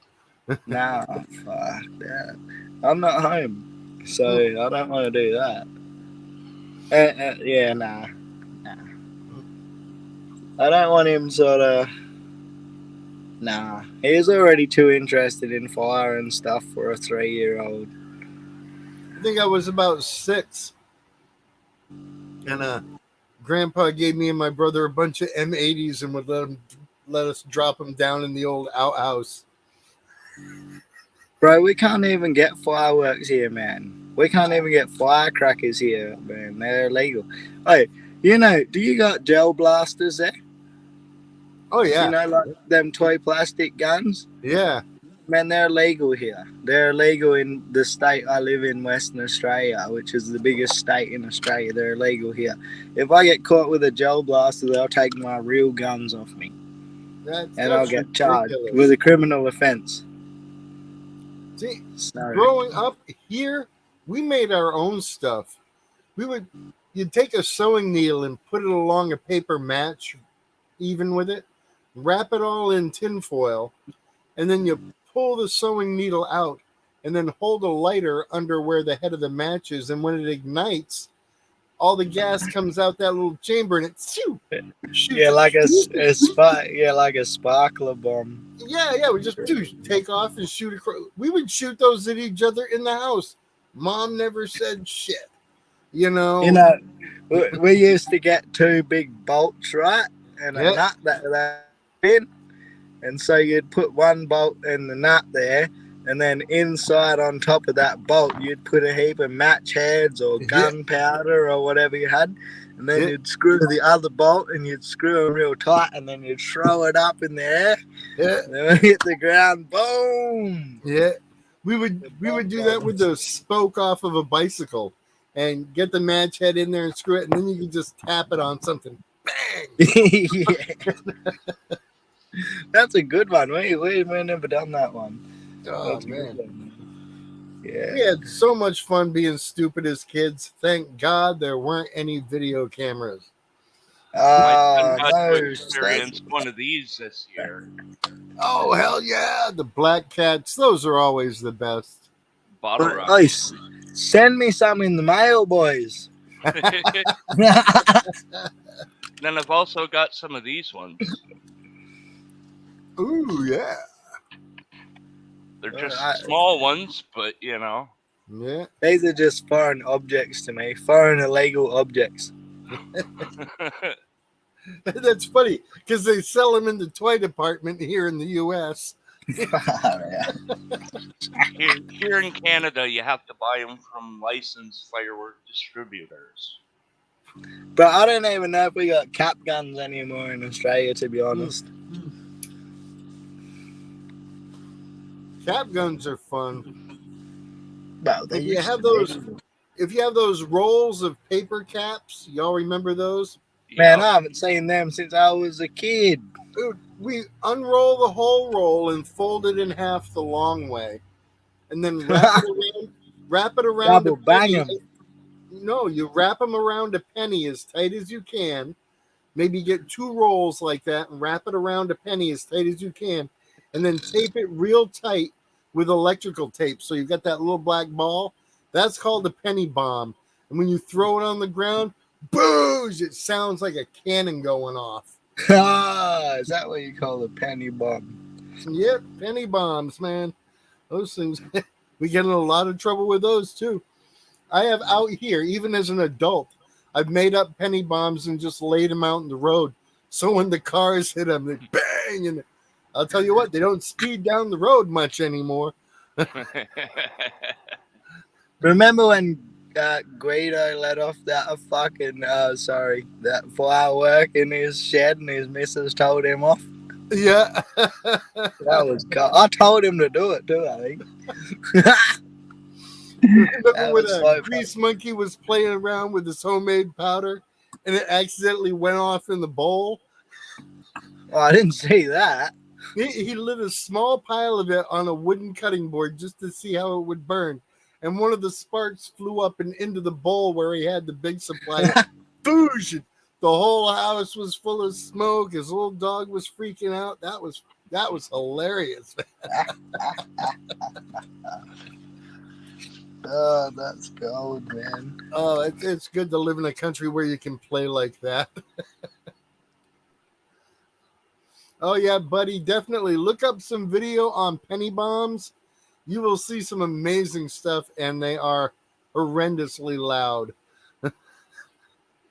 Nah, fuck that. I'm not home, so I don't want to do that. Yeah, nah. I don't want him sort of. Nah, he's already too interested in fire and stuff for a 3-year-old. I think I was about 6. And Grandpa gave me and my brother a bunch of M80s and would let us drop them down in the old outhouse. Bro, we can't even get fireworks here, man. We can't even get firecrackers here, man. They're illegal. Hey, do you got gel blasters there? Oh, yeah. Like them toy plastic guns? Yeah. Man, they're illegal here. They're illegal in the state I live in, Western Australia, which is the biggest state in Australia. They're illegal here. If I get caught with a gel blaster, they'll take my real guns off me. And I'll get charged with a criminal offense. See, growing up here, we made our own stuff. You'd take a sewing needle and put it along a paper match, even with it, wrap it all in tinfoil, and then you pull the sewing needle out and then hold a lighter under where the head of the match is. And when it ignites, all the gas comes out that little chamber and it shoots. Yeah, like like a sparkler bomb. Yeah, we just take off and shoot across. We would shoot those at each other in the house. Mom never said shit. We used to get 2 big bolts, right? And a nut that in. And so you'd put one bolt in the nut there, and then inside on top of that bolt, you'd put a heap of match heads or gunpowder or whatever you had. And then you'd screw the other bolt and you'd screw them real tight, and then you'd throw it up in the air. Yeah. And then hit the ground, boom. Yeah. We would do that with the spoke off of a bicycle and get the match head in there and screw it, and then you could just tap it on something. Bang! That's a good one. We've never done that one. Oh, man. Yeah. We had so much fun being stupid as kids. Thank God there weren't any video cameras. I got to experience one of these this year. Oh, hell yeah. The Black Cats. Those are always the best. Bottle rockets. Send me some in the mail, boys. Then I've also got some of these ones. Ooh, yeah. They're just small ones, but Yeah. These are just foreign objects to me. Foreign illegal objects. That's funny because they sell them in the toy department here in the U.S. Here in Canada, you have to buy them from licensed firework distributors. But I don't even know if we got cap guns anymore in Australia, to be honest. Cap guns are fun. Well, if you have those rolls of paper caps, y'all remember those? Man, I haven't seen them since I was a kid. Dude, we unroll the whole roll and fold it in half the long way, and then wrap it around. Double bang them. No, you wrap them around a penny as tight as you can. Maybe get 2 rolls like that and wrap it around a penny as tight as you can, and then tape it real tight with electrical tape. So you've got that little black ball. That's called a penny bomb. And when you throw it on the ground, boosh! It sounds like a cannon going off. Is that what you call a penny bomb? Yep, penny bombs, man. Those things, we get in a lot of trouble with those too. I have out here, even as an adult, I've made up penny bombs and just laid them out in the road. So when the cars hit them, they bang. And I'll tell you what, they don't speed down the road much anymore. Remember when Guido let off that fucking that firework in his shed and his missus told him off? Yeah. That was cool. I told him to do it too, I think. Remember That when was a so grease monkey was playing around with his homemade powder and it accidentally went off in the bowl? Oh, I didn't see that. He lit a small pile of it on a wooden cutting board just to see how it would burn. And one of the sparks flew up and into the bowl where he had the big supply. Boosh! The whole house was full of smoke. His little dog was freaking out. That was hilarious. Oh, that's gold, man. Oh, it's good to live in a country where you can play like that. Oh yeah, buddy, definitely look up some video on penny bombs. You will see some amazing stuff, and they are horrendously loud.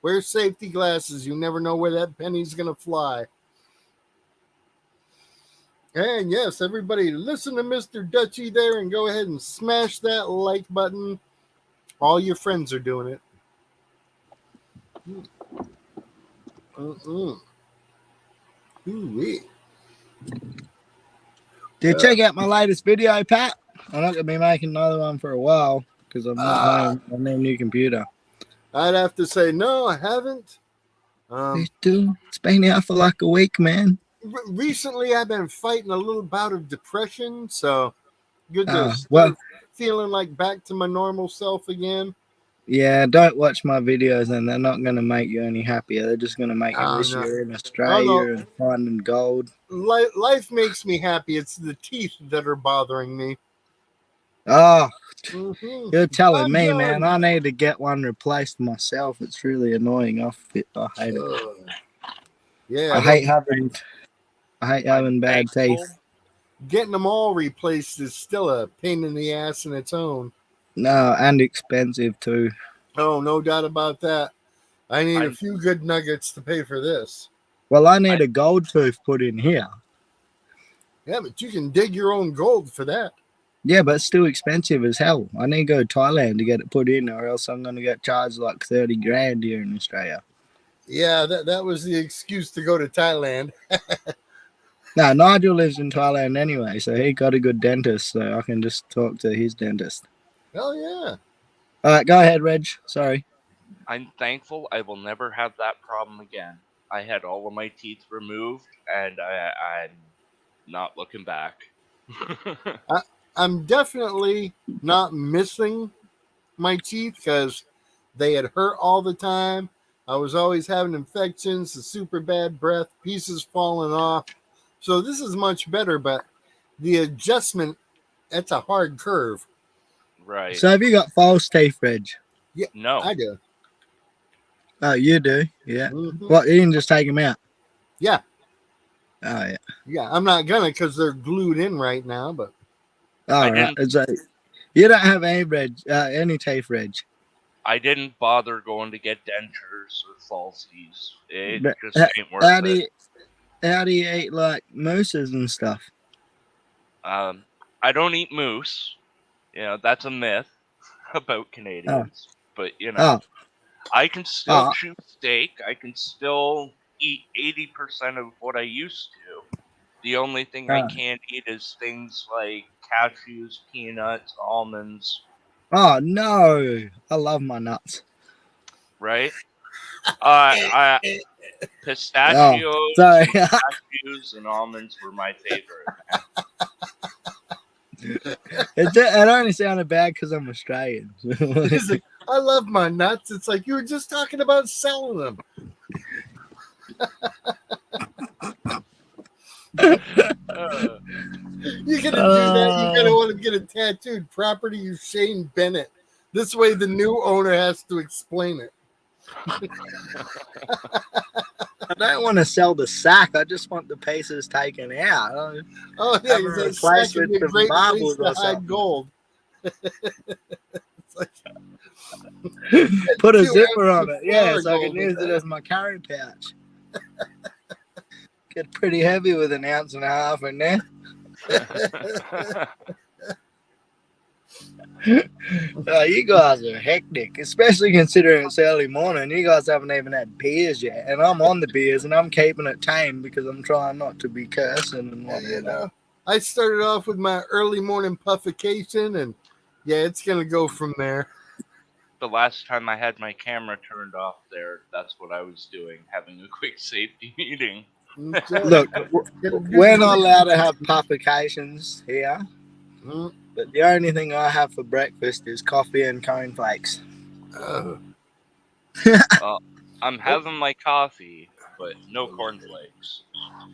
Wear safety glasses. You never know where that penny's going to fly. And yes, everybody, listen to Mr. Dutchy there and go ahead and smash that like button. All your friends are doing it. Ooh-wee. Did you check out my latest video, Pat? I'm not going to be making another one for a while because I'm not home on my new computer. I'd have to say, no, I haven't. It's been out for like a week, man. Recently, I've been fighting a little bout of depression, so good to well, feeling like back to my normal self again. Yeah, don't watch my videos, and they're not going to make you any happier. They're just going to make you wish you were in Australia and finding gold. Life makes me happy. It's the teeth that are bothering me. Oh, you're telling me, man. I need to get one replaced myself. It's really annoying. I hate it. Yeah, I hate having bad teeth. Getting them all replaced is still a pain in the ass in its own. No, and expensive too. Oh, no doubt about that. I need a few good nuggets to pay for this. Well, I need a gold tooth put in here. Yeah, but you can dig your own gold for that. Yeah, but it's still expensive as hell. I need to go to Thailand to get it put in, or else I'm going to get charged like 30 grand here in Australia. Yeah, that was the excuse to go to Thailand. No, Nigel lives in Thailand anyway, so he got a good dentist, so I can just talk to his dentist. Hell yeah. All right, go ahead, Reg. Sorry. I'm thankful I will never have that problem again. I had all of my teeth removed, and I'm not looking back. I'm definitely not missing my teeth because they had hurt all the time. I was always having infections, a super bad breath, pieces falling off. So this is much better, but the adjustment, that's a hard curve. Right. So have you got false teeth, Reg? Yeah, no. I do. Oh, you do? Yeah. Mm-hmm. What, you can just take them out? Yeah. Oh, yeah. Yeah, I'm not going to because they're glued in right now, but. All right. So you don't have any teeth, Reg? I didn't bother going to get dentures or falsies. It just ain't worth it. How do you eat like mooses and stuff? I don't eat moose. You know, that's a myth about Canadians. But, you know, I can still chew steak. I can still eat 80% of what I used to. The only thing I can't eat is things like cashews, peanuts, almonds. Oh, no. I love my nuts. Right? Pistachios, cashews, and almonds were my favorite. It only sounded bad because I'm Australian. I love my nuts. It's like you were just talking about selling them. You're gonna do that. You're gonna want to get it tattooed. Property of Shane Bennett. This way, the new owner has to explain it. I don't want to sell the sack. I just want the pieces taken out. Oh yeah, it's replaced with some great marbles or something. Gold. Like, put a zipper on it, yeah, so I can use it as my carry pouch. Get pretty heavy with 1.5 ounces in there. You guys are hectic, especially considering it's early morning. You guys haven't even had beers yet, and I'm on the beers, and I'm keeping it tame because I'm trying not to be cursing and whatnot. You know, I started off with my early morning puffication, and yeah, it's gonna go from there. The last time I had my camera turned off there, that's what I was doing, having a quick safety meeting. Look, we're not allowed to have publications here, Mm, but the only thing I have for breakfast is coffee and cornflakes. I'm having my coffee, but no cornflakes.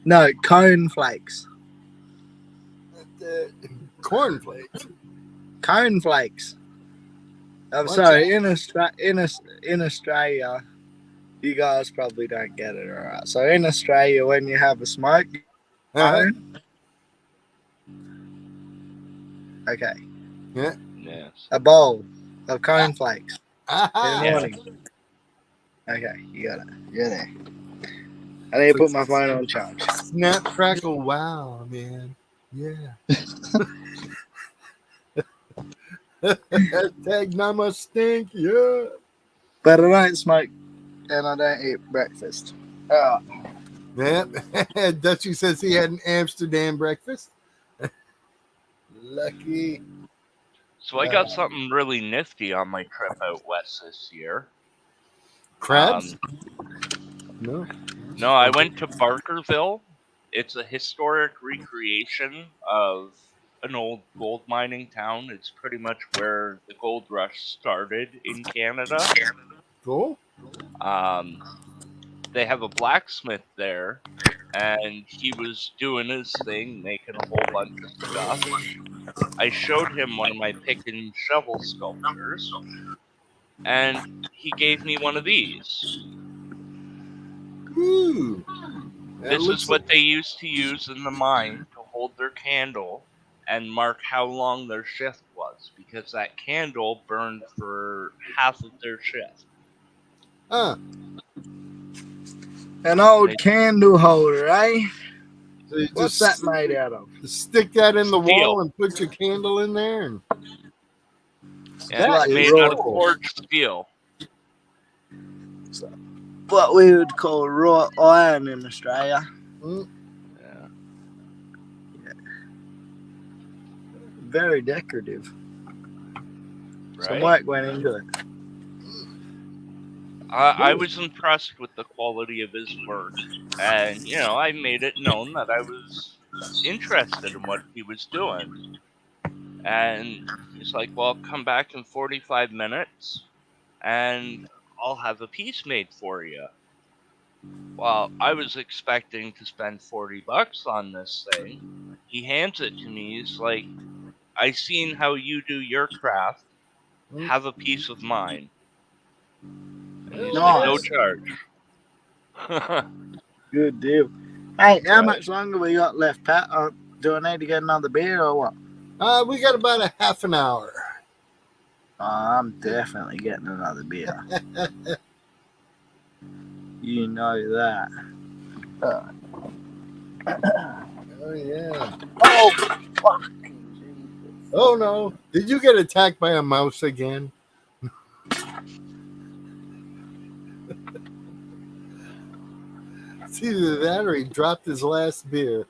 No, cornflakes. Cornflakes. Cornflakes. I'm What's sorry, in Australia, you guys probably don't get it, alright. So in Australia, when you have a smoke, cone, okay, Yeah. Yes. a bowl of cornflakes in Aha. the morning. Okay, you got it. You're there. I need to put my phone on charge. Snap, crackle, wow, man. Yeah. Tag Nama stink, yeah. But I don't smoke and I don't eat breakfast. Yeah. Dutchy says he had an Amsterdam breakfast. Lucky. So I got something really nifty on my trip out west this year. Crabs? No. No, I went to Barkerville. It's a historic recreation of an old gold mining town. It's pretty much where the gold rush started in Canada. Cool. They have a blacksmith there, and he was doing his thing, making a whole bunch of stuff. I showed him one of my pick and shovel sculptures, and he gave me one of these. Ooh. This is what they used to use in the mine to hold their candle and mark how long their shift was, because that candle burned for half of their shift. An old candle holder, eh? So you What's just that made out of? stick that in the Steel. wall and put your candle in there. And Yeah, Like it's made raw. out of forged steel. What we would call raw iron in Australia. mm, Yeah. Very decorative. Some Right? work went into it. I was impressed with the quality of his work, and I made it known that I was interested in what he was doing. And he's like, "Well, come back in 45 minutes, and I'll have a piece made for you." Well, I was expecting to spend $40 on this thing. He hands it to me. He's like, "I seen how you do your craft. Have a piece of mine." And he's like, "No Nice. charge." Good deal. Hey, how much longer we got left, Pat? Do I need to get another beer or what? we got about a half an hour. I'm definitely getting another beer. You know that. Oh yeah. Oh, fucking Jesus. Oh no. Did you get attacked by a mouse again? It's either that or he dropped his last beer.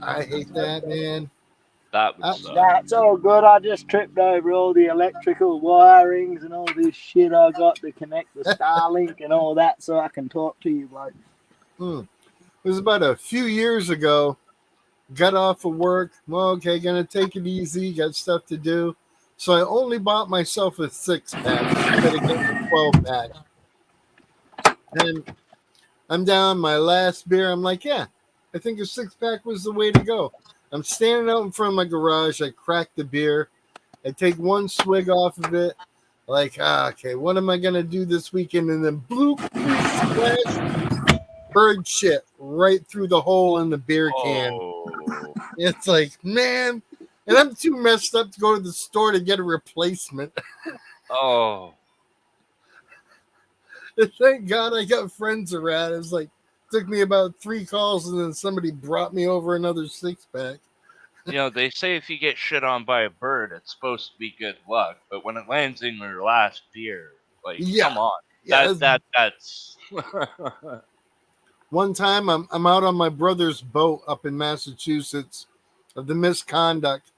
I hate that, man. That would suck. That's all good. I just tripped over all the electrical wirings and all this shit I got to connect the Starlink and all that so I can talk to you, bloke. It was about a few years ago. Got off of work. Well, okay, gonna take it easy. Got stuff to do. So I only bought myself a 6-pack instead of getting a 12-pack. And I'm down my last beer. I'm like, yeah, I think a 6-pack was the way to go. I'm standing out in front of my garage. I crack the beer. I take one swig off of it. Like, okay, what am I going to do this weekend? And then bloop, splash, bird shit right through the hole in the beer can. Oh. It's like, man. And I'm too messed up to go to the store to get a replacement. Oh. Thank God I got friends around. It was like, took me about 3 calls and then somebody brought me over another 6-pack. You know, they say if you get shit on by a bird, it's supposed to be good luck, but when it lands in your last beer, like, Yeah. come on. Yeah, That's one time I'm out on my brother's boat up in Massachusetts of the misconduct.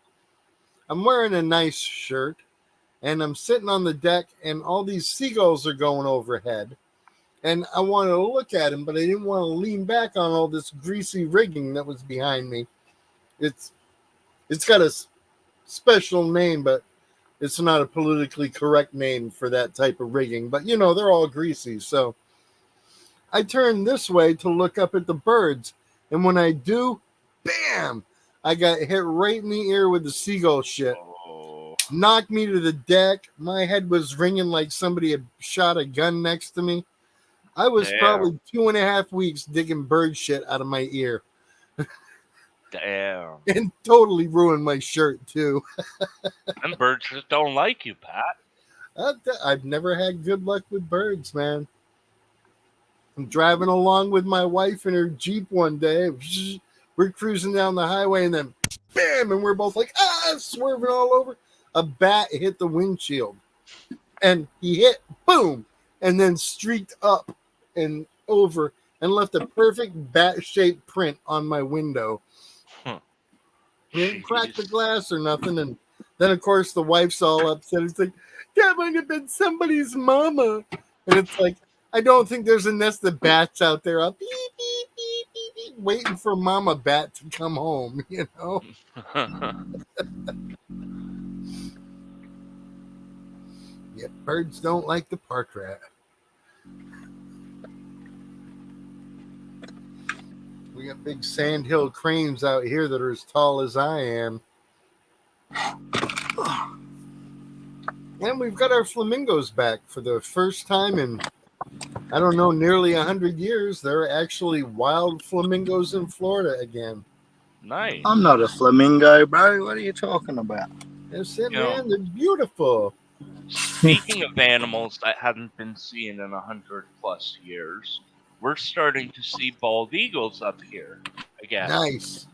I'm wearing a nice shirt and I'm sitting on the deck and all these seagulls are going overhead. And I wanted to look at him, but I didn't want to lean back on all this greasy rigging that was behind me. It's got a special name, but it's not a politically correct name for that type of rigging. But, you know, they're all greasy. So I turn this way to look up at the birds. And when I do, bam, I got hit right in the ear with the seagull shit. oh, Knocked me to the deck. My head was ringing like somebody had shot a gun next to me. I was Damn. probably 2.5 weeks digging bird shit out of my ear damn. and totally ruined my shirt too. Them birds just don't like you, Pat. I've never had good luck with birds, man. I'm driving along with my wife in her Jeep one day. We're cruising down the highway and then bam, and we're both like, swerving all over. A bat hit the windshield and he hit, boom, and then streaked up and over and left a perfect bat-shaped print on my window. He didn't crack the Jeez. glass or nothing. And then, of course, the wife's all upset. It's like, that might have been somebody's mama. And it's like, I don't think there's a nest of bats out there beep, beep, beep, beep, beep, waiting for mama bat to come home, you know? Yeah, birds don't like the park rat. We got big sandhill cranes out here that are as tall as I am. And we've got our flamingos back for the first time in, I don't know, nearly 100 years. There are actually wild flamingos in Florida again. Nice. I'm not a flamingo, bro. What are you talking about? That's it, You know- man. They're beautiful. Speaking of animals that haven't been seen in 100+ years, we're starting to see bald eagles up here again. Nice.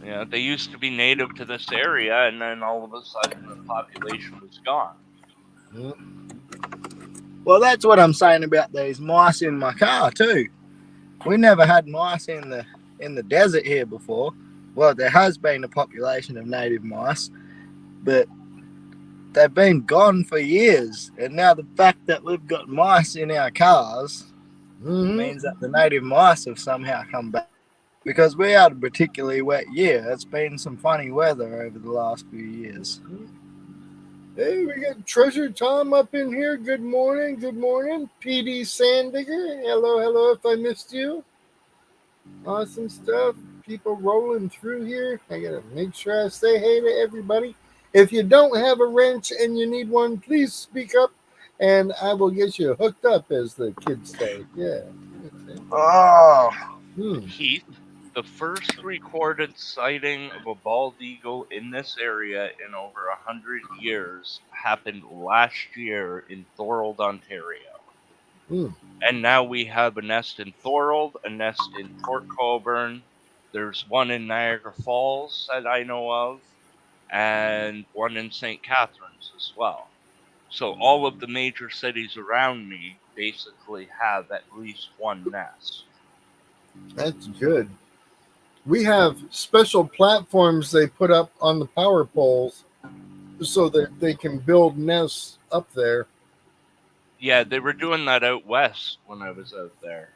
Yeah, they used to be native to this area, and then all of a sudden the population was gone. Well, that's what I'm saying about these mice in my car too. We never had mice in the desert here before. Well, there has been a population of native mice, but they've been gone for years. And now the fact that we've got mice in our cars means that the native mice have somehow come back. Because we had a particularly wet year. It's been some funny weather over the last few years. Hey, we got Treasure Tom up in here. Good morning. Good morning. PD Sandigger. Hello, hello, if I missed you. Awesome stuff. People rolling through here. I got to make sure I say hey to everybody. If you don't have a wrench and you need one, please speak up and I will get you hooked up, as the kids say. Yeah. Oh, Heath, the first recorded sighting of a bald eagle in this area in over 100 years happened last year in Thorold, Ontario. And now we have a nest in Thorold, a nest in Port Colborne. There's one in Niagara Falls that I know of, and one in St. Catharines as well. So all of the major cities around me basically have at least one nest. That's good. We have special platforms they put up on the power poles so that they can build nests up there. Yeah, they were doing that out west when I was out there.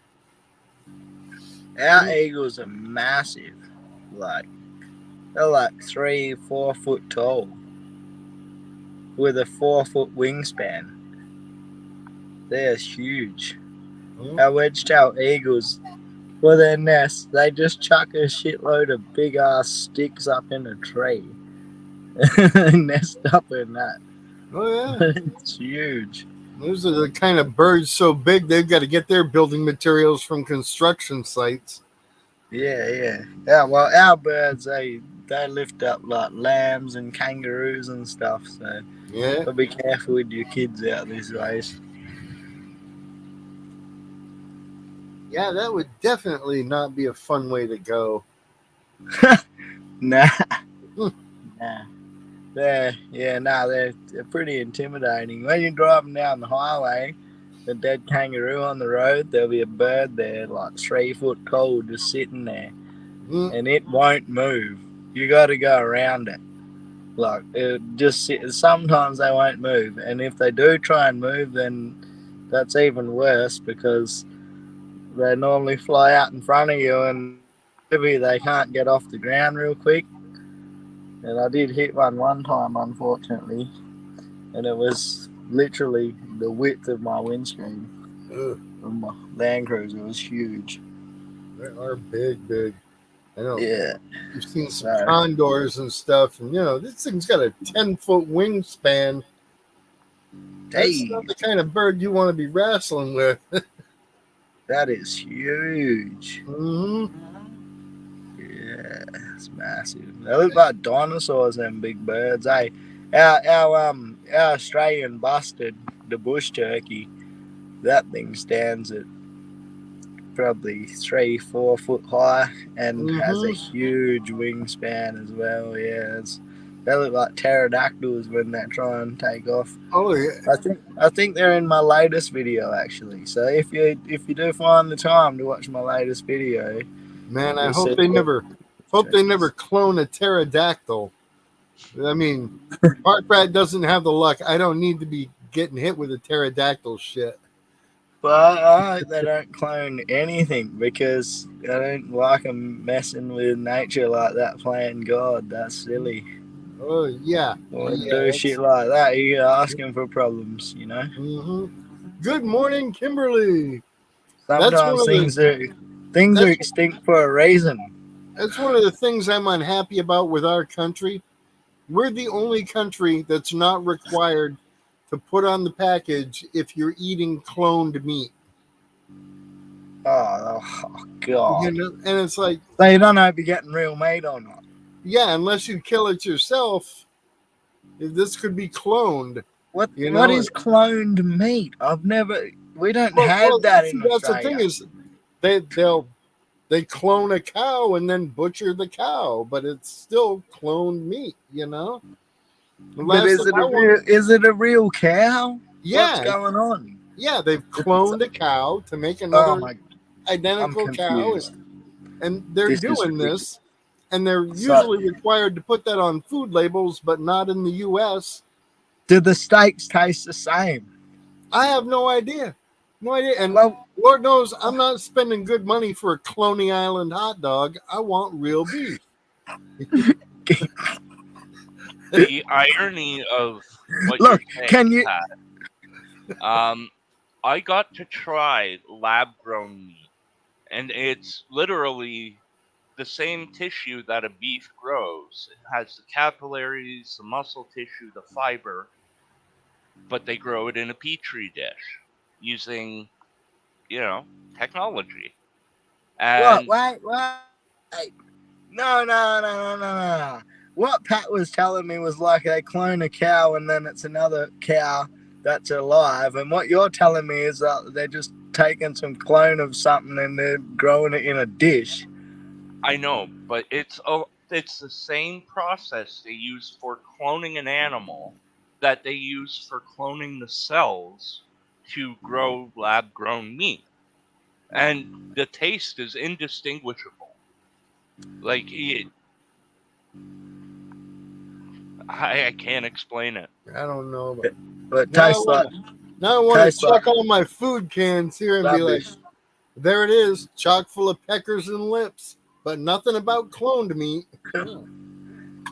our eagles are massive. Like, they're like 3-4 foot tall with a 4-foot wingspan. They're huge. Our wedge-tailed eagles, for their nests, they just chuck a shitload of big-ass sticks up in a tree and nest up in that. Oh, yeah. It's huge. Those are the kind of birds so big they've got to get their building materials from construction sites. Yeah. Well, our birds, they lift up like lambs and kangaroos and stuff. So Yeah. be careful with your kids out these ways. Yeah, that would definitely not be a fun way to go. Nah, Hmm. nah. They're pretty intimidating. When you're driving down the highway, the dead kangaroo on the road, there'll be a bird there, like 3 foot tall, just sitting there, Mm, and it won't move. You got to go around it. Like, it just sometimes they won't move, and if they do try and move, then that's even worse because they normally fly out in front of you, and maybe they can't get off the ground real quick. And I did hit one time, unfortunately, and it was literally the width of my windscreen. ugh, Of my Land Cruiser. It was huge. they are big. I know. Yeah. You've seen some So, condors and stuff, and this thing's got a 10-foot wingspan. That's hey, not the kind of bird you want to be wrestling with. that is huge. Hmm. Yeah, it's massive. They look like dinosaurs, them big birds. Hey, our Australian bustard, the bush turkey, that thing stands at probably 3-4 foot high and has a huge wingspan as well. Yeah, they look like pterodactyls when they try and take off. Oh yeah, I think they're in my latest video actually. So if you do find the time to watch my latest video, man. I you'll hope see they what- never clone a pterodactyl. I mean, Park Rat doesn't have the luck. I don't need to be getting hit with a pterodactyl shit. But I hope they don't clone anything because I don't like them messing with nature like that. Playing God, that's silly. Oh yeah, Wouldn't yeah. do shit like that. You're asking for problems, you know. Hmm. Good morning, Kimberly. That's one Sometimes of things are that's extinct for a reason. that's one of the things I'm unhappy about with our country. We're the only country that's not required to put on the package if you're eating cloned meat. Oh God! And it's like, So you don't know if you're getting real meat or not. yeah, unless you kill it yourself, this could be cloned. What You what know? is cloned meat? We don't Well, have that see, in that's the thing Australia. is they clone a cow and then butcher the cow, but it's still cloned meat. The But last thing I want, is it a real cow? What's yeah, going on? yeah, they've cloned a cow to make Oh another my! I'm identical cow, confused. and they're This is doing this, and they're So, usually required to put that on food labels, but not in the U.S. do the steaks taste the same? I have no idea, and Well, Lord knows I'm not spending good money for a Coney Island hot dog. I want real beef. The irony of what look, you're can saying, you? Pat, I got to try lab-grown meat, and it's literally the same tissue that a beef grows. It has the capillaries, the muscle tissue, the fiber, but they grow it in a petri dish using, technology. What? And Wait. No. What Pat was telling me was like they clone a cow and then it's another cow that's alive. And what you're telling me is that they're just taking some clone of something and they're growing it in a dish. I know, but it's the same process they use for cloning an animal that they use for cloning the cells to grow lab-grown meat. And the taste is indistinguishable. Like I can't explain it. I don't know, But it now tastes like now I want to tastes chuck like all my food cans here and be like, rubbish. there it is, chock full of peckers and lips, but nothing about cloned meat.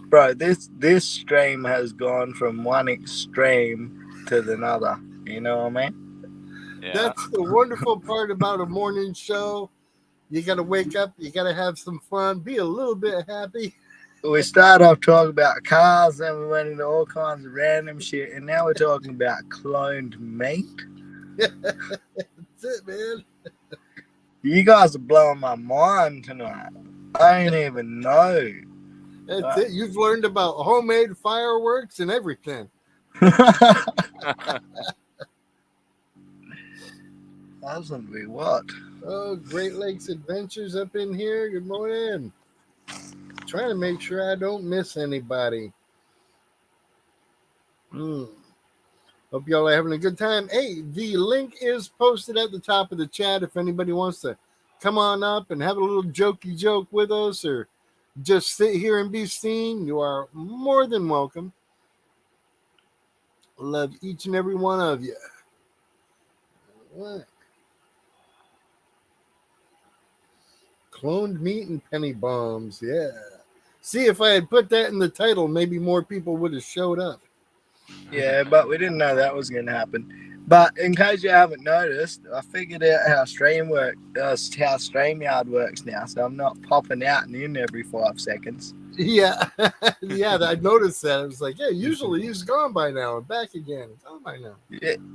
Bro, this stream has gone from one extreme to another. You know what I mean? Yeah. That's the wonderful part about a morning show. You got to wake up, you got to have some fun, be a little bit happy. We started off talking about cars, then we went into all kinds of random shit, and now we're talking about cloned meat. That's it, man. You guys are blowing my mind tonight. I don't even know. That's it. You've learned about homemade fireworks and everything. Hasn't we what? Oh, Great Lakes Adventures up in here. Good morning. trying to make sure I don't miss anybody. Hope y'all are having a good time. Hey, the link is posted at the top of the chat if anybody wants to come on up and have a little jokey joke with us or just sit here and be seen. You are more than welcome. Love each and every one of you. What? Cloned meat and penny bombs. Yeah. See, if I had put that in the title, maybe more people would have showed up. Yeah, but we didn't know that was going to happen. But in case you haven't noticed, I figured out how StreamYard works now, so I'm not popping out and in every 5 seconds. Yeah. Yeah, I noticed that. I was like, yeah, usually he's gone by now and back again. It's gone by now.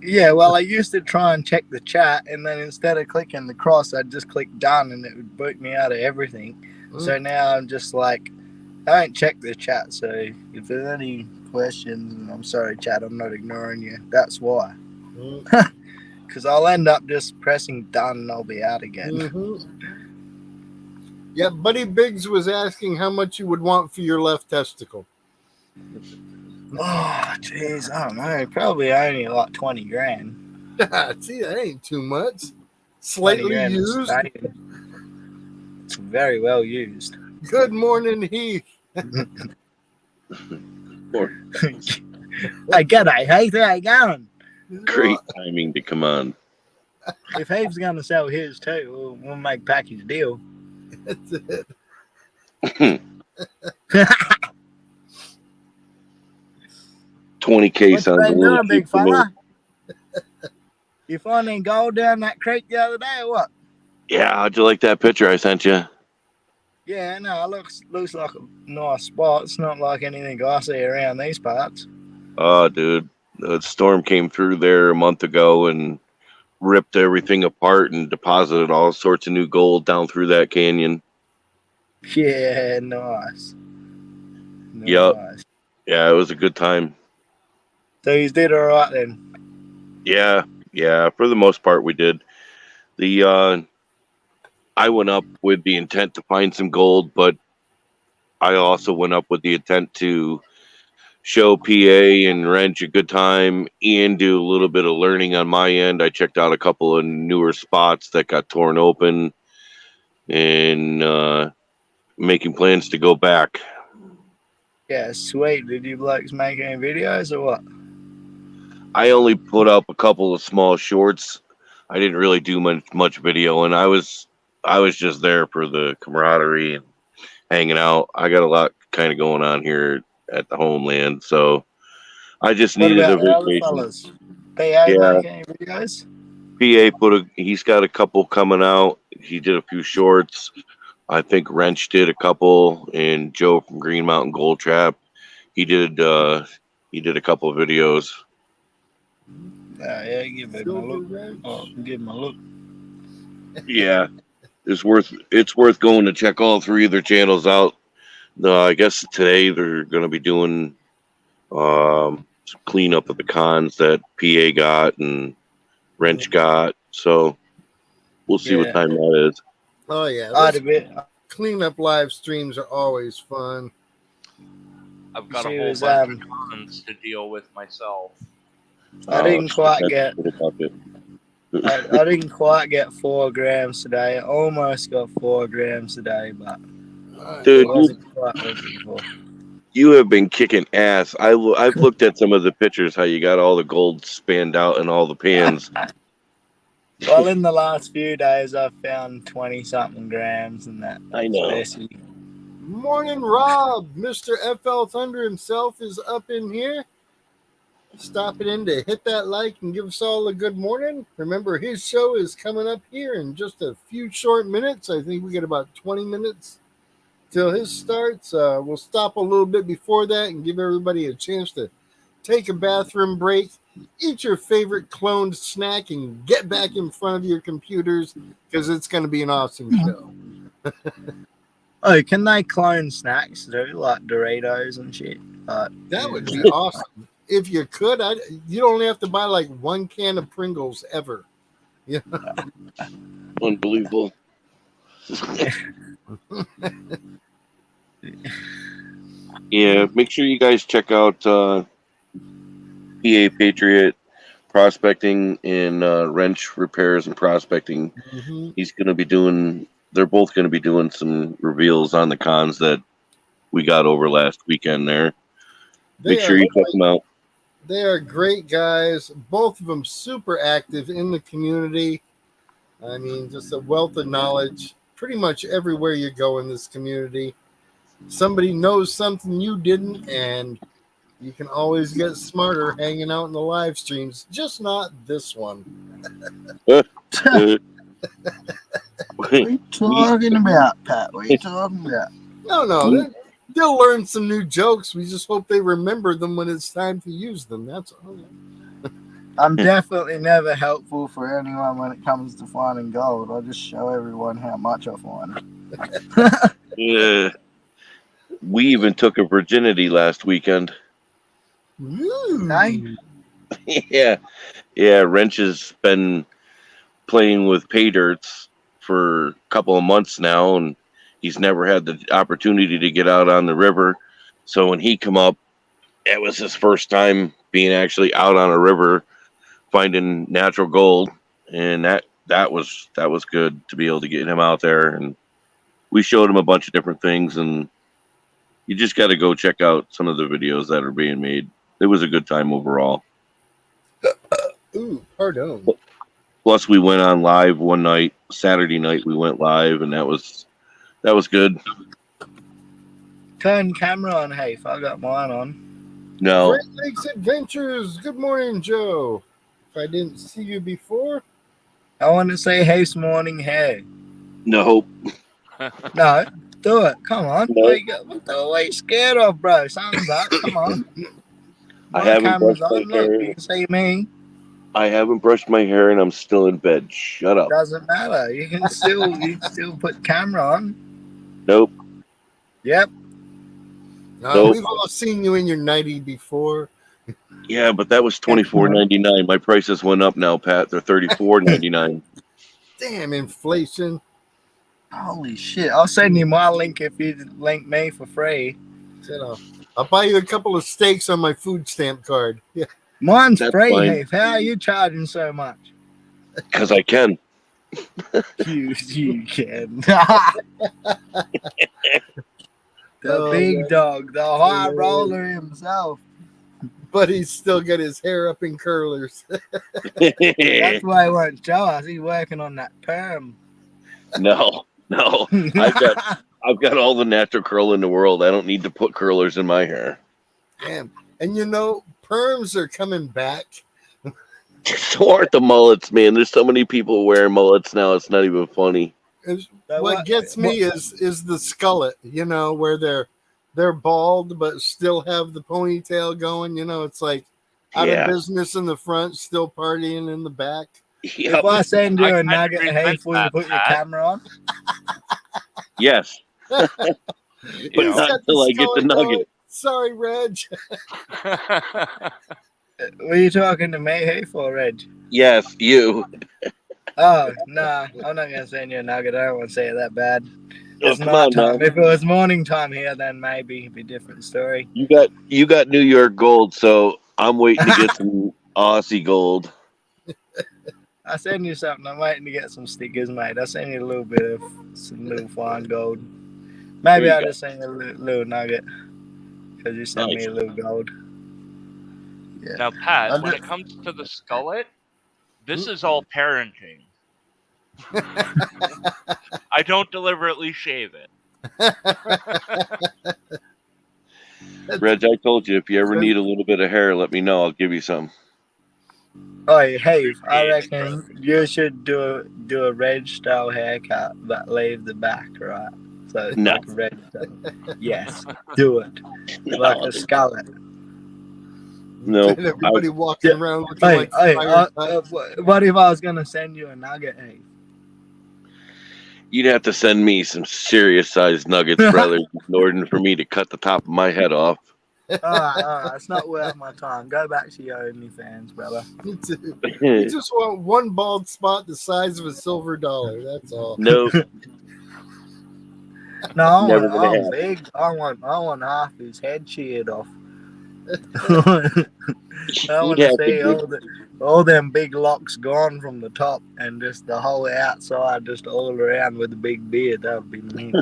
Yeah, well, I used to try and check the chat, and then instead of clicking the cross, I'd just click done, and it would boot me out of everything. So now I'm just like, I don't check the chat, so if there's any questions, and I'm sorry, chat, I'm not ignoring you. That's why. Because I'll end up just pressing done and I'll be out again. Yeah, Buddy Biggs was asking how much you would want for your left testicle. Oh, jeez, I don't know. Probably only like 20 grand. See, that ain't too much. Slightly used. It's very well used. Good morning, Heath. Hey, g'day, Heath. How you going? Great timing to come on. If Heath's going to sell his too, we'll make package deal. That's it. 20K sounds a little big cheap for me. fella? You find any gold down that creek the other day or what? Yeah, how'd you like that picture I sent you? Yeah, no, it looks like a nice spot. It's not like anything I see around these parts. Oh, dude, the storm came through there a month ago and ripped everything apart and deposited all sorts of new gold down through that canyon. Yeah, nice. Yep. Yeah, it was a good time. So you did all right then? Yeah, for the most part we did. I went up with the intent to find some gold, but I also went up with the intent to show PA and Wrench a good time and do a little bit of learning on my end. I checked out a couple of newer spots that got torn open and making plans to go back. Yeah, sweet. Did you blokes make any videos or what? I only put up a couple of small shorts. I didn't really do much video, and I was just there for the camaraderie and hanging out. I got a lot kind of going on here at the homeland, so I just needed a vacation. PA make any videos? PA he's got a couple coming out. He did a few shorts. I think Wrench did a couple, and Joe from Green Mountain Gold Trap, he did a couple of videos. Yeah, give him a look. Oh, give him a look. Yeah, it's worth going to check all three of their channels out. I guess today they're going to be doing some cleanup of the cons that PA got and Wrench got. So we'll see what time that is. Oh yeah, cleanup live streams are always fun. I've got a whole bunch of cons to deal with myself. I didn't quite get. I didn't quite get 4 grams today. I almost got 4 grams today, but dude, you have been kicking ass. I've looked at some of the pictures, how you got all the gold spanned out in all the pans. Well, in the last few days, I've found 20-something grams and that. I know. Messy. Morning, Rob. Mr. FL Thunder himself is up in here. Stopping in to hit that like and give us all a good morning. Remember, his show is coming up here in just a few short minutes. I think we get about 20 minutes till his starts. We'll stop a little bit before that and give everybody a chance to take a bathroom break, eat your favorite cloned snack, and get back in front of your computers because it's going to be an awesome show. Oh, can they clone snacks too, like Doritos and shit? That would be awesome. If you could, you'd only have to buy like 1 can of Pringles ever. Yeah. Unbelievable. Yeah, make sure you guys check out PA Patriot Prospecting and Wrench Repairs and Prospecting. Mhm. He's going to be doing. They're both going to be doing some reveals on the cons that we got over last weekend. There, make sure you check them out. They are great guys. Both of them super active in the community. I mean, just a wealth of knowledge. Pretty much everywhere you go in this community, somebody knows something you didn't, and you can always get smarter hanging out in the live streams. Just not this one. What are you talking about, Pat? What are you talking about? No, they'll learn some new jokes. We just hope they remember them when it's time to use them. That's all. I'm definitely never helpful for anyone when it comes to finding gold. I just show everyone how much I find. Yeah. We even took a virginity last weekend. Ooh. Hey? Yeah. Wrench has been playing with pay dirts for a couple of months now, and he's never had the opportunity to get out on the river. So when he come up, it was his first time being actually out on a river finding natural gold, and that was good to be able to get him out there. And we showed him a bunch of different things, and you just got to go check out some of the videos that are being made. It was a good time overall. Ooh, pardon. Plus, we went on live one night, Saturday night. We went live, and that was good. Turn camera on, hey, I got mine on. No, Great Lakes Adventures. Good morning, Joe. If I didn't see you before, I want to say hey, morning, hey. no, No, do it. Come on. No. What are you scared of, bro? Thumbs up. Come on. I My haven't camera's brushed my on. Look, hair. you can see me. I haven't brushed my hair, and I'm still in bed. Shut up. Doesn't matter. You can still put camera on. Nope. Yep. Nope. we've all seen you in your 90 before. Yeah, but that was $24.99. My prices went up now, Pat. They're $34.99. Damn inflation. Holy shit. I'll send you my link if you link me for free. You know, I'll buy you a couple of steaks on my food stamp card. Yeah. Mine's That's free, fine. hey. How are you charging so much? Because I can. You can. The Oh, big man. dog, the high roller himself. But he's still got his hair up in curlers. That's why he won't show us. He's working on that perm. No. I've got all the natural curl in the world. I don't need to put curlers in my hair. Damn. And perms are coming back. So aren't the mullets, man. There's so many people wearing mullets now. It's not even funny. What gets me is the skullet, where they're bald but still have the ponytail going. It's like out of business in the front, still partying in the back. Yep. If I send you I a kinda nugget, hey, resent before you that, put your Pat. camera on. Yes. But But he's not got until I get the skullet going. nugget. Sorry, Reg. What are you talking to me, hey, for, Reg? Yes, you. Oh, nah, I'm not gonna send you a nugget. I don't want to say it that bad. Oh, It's come on, nighttime. man. If it was morning time here, then maybe it'd be a different story. You got New York gold, so I'm waiting to get some Aussie gold. I send you something. I'm waiting to get some stickers, mate. I send you a little bit of some little fine gold. Maybe There you I'll go. just send you a little nugget because you sent me Nice. a little gold. Yeah. Now, Pat, I'm when just- it comes to the skullet, this is all parenting. I don't deliberately shave it. Reg, I told you if you ever need a little bit of hair, let me know. I'll give you some. Oh, hey, I reckon you should do a red style haircut, but leave the back, right? So it's No. like red style. Yes, do it. Like a skullet. No. And everybody walking Yeah. around looking Hey, like hey, fire. what if I was gonna send you a nugget? Hey, You'd have to send me some serious sized nuggets, brother, in order for me to cut the top of my head off. all right, it's not worth my time. Go back to your OnlyFans, brother. Me too. You just want one bald spot the size of a silver dollar. That's all. No. No, I Never want, gonna I'm happen. big. I want half his head sheared off. I You'd want to have to see give, all them big locks gone from the top and just the whole outside just all around with a big beard. That would be mean.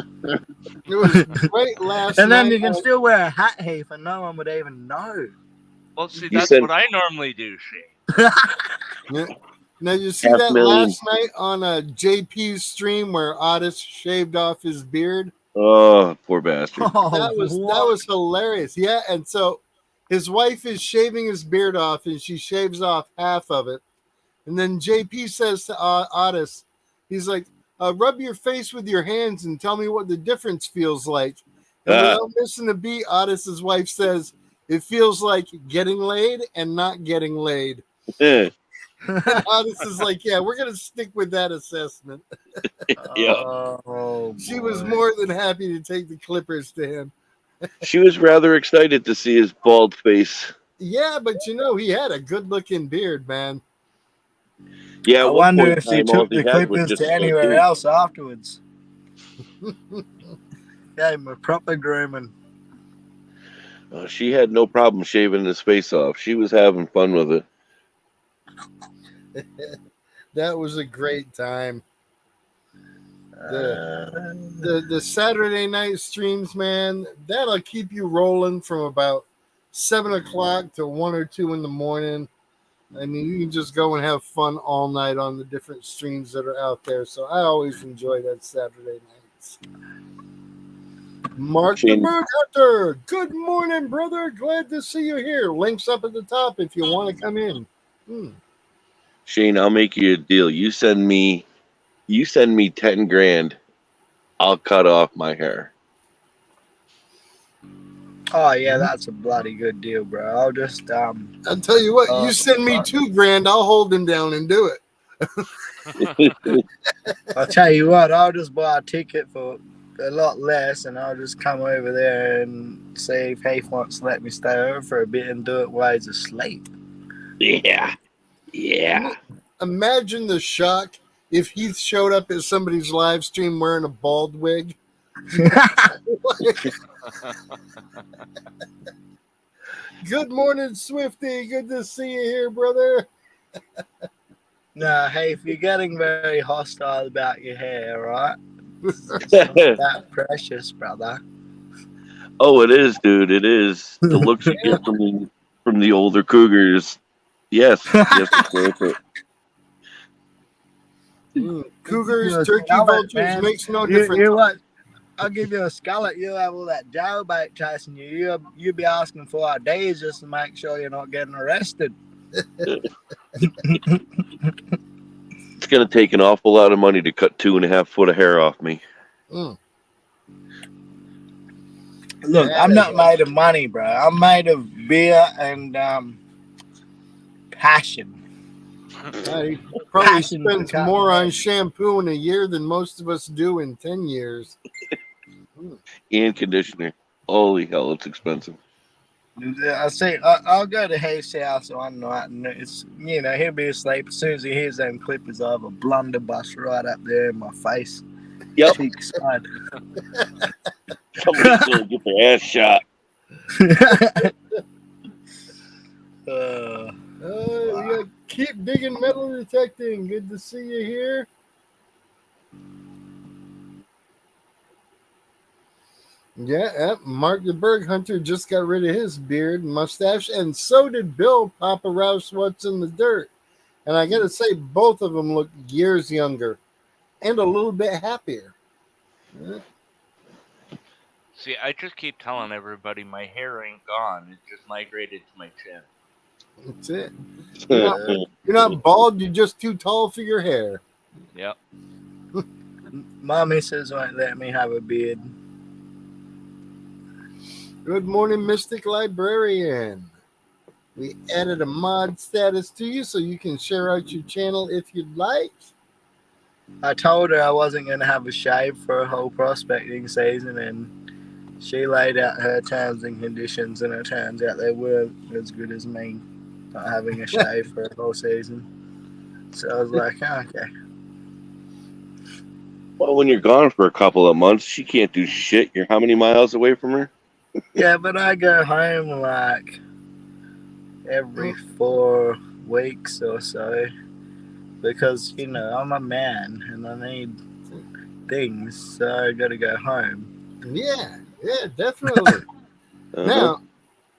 It was great last And then night. you can still wear a hat, Heath, and no one would even know. Well, see, You that's said- what I normally do, Shane. Yeah. Now you see that $500,000. last night on JP's stream where Otis shaved off his beard. Oh, poor bastard. That was hilarious. Yeah, and so his wife is shaving his beard off, and she shaves off half of it, and then JP says to Otis, he's like, "Rub your face with your hands and tell me what the difference feels like." And without missing a beat, Otis's wife says, "It feels like getting laid and not getting laid." Eh, And Otis is like, "Yeah, we're gonna stick with that assessment." yeah. Oh, She was boy. more than happy to take the clippers to him. She was rather excited to see his bald face. Yeah, but he had a good-looking beard, man. Yeah, I at one wonder point if in she time, all took he the had was clippers just to a anywhere tattoo. else afterwards. Gave him a proper grooming. She had no problem shaving his face off. She was having fun with it. That was a great time. The Saturday night streams, man, that'll keep you rolling from about 7 o'clock to 1 or 2 in the morning. I mean, you can just go and have fun all night on the different streams that are out there. So I always enjoy that Saturday nights. Mark the Shane. Berg Hunter. Good morning, brother. Glad to see you here. Links up at the top if you want to come in. Shane, I'll make you a deal. You send me 10 grand, I'll cut off my hair. Oh yeah, that's a bloody good deal, bro. I'll just I'll tell you what, you send me 2 grand, I'll hold him down and do it. I'll tell you what, I'll just buy a ticket for a lot less and I'll just come over there and see if Heath wants to let me stay over for a bit and do it while he's asleep. Yeah. Yeah. Imagine the shock if Heath showed up at somebody's live stream wearing a bald wig. Good morning, Swifty. Good to see you here, brother. No, Heath, you're getting very hostile about your hair, right? It's not that precious, brother. Oh, it is, dude. It is. The looks you get from the older cougars. Yes. Yes, it's worth it. Cougars, You're a turkey, skullet, vultures man. makes no You difference. what? I'll give you a skullet. You'll have all that jailbait chasing you. You'll be asking for our days just to make sure you're not getting arrested. It's going to take an awful lot of money to cut 2.5 foot of hair off me. Mm. Look, Yeah, I'm not made of money, bro. I'm made of beer and passion. He probably Passion for spends cutting more on hair. shampoo in a year than most of us do in 10 years. And conditioner. Holy hell, it's expensive. I see. I'll go to Heath's house one night, and it's he'll be asleep as soon as he hears them clippers. I have a blunderbuss right up there in my face. Yep. Cheek side. Somebody's going to get their ass shot. Yeah, keep digging metal detecting. Good to see you here. Yeah, Mark the Berg Hunter just got rid of his beard and mustache, and so did Bill Papa Rouse What's in the Dirt. And I got to say, both of them look years younger and a little bit happier. Yeah. See, I just keep telling everybody my hair ain't gone. It just migrated to my chin. That's it. You're not bald, you're just too tall for your hair. Yep. My missus won't let me have a beard. Good morning, Mystic Librarian. We added a mod status to you so you can share out your channel if you'd like. I told her I wasn't going to have a shave for a whole prospecting season, and she laid out her terms and conditions, and it turns out they were as good as me not having a shave for a whole season. So I was like, okay. Well, when you're gone for a couple of months, she can't do shit. You're how many miles away from her? Yeah, but I go home like every 4 weeks or so because I'm a man and I need things, so I gotta go home. Yeah, definitely. Uh-huh. Now,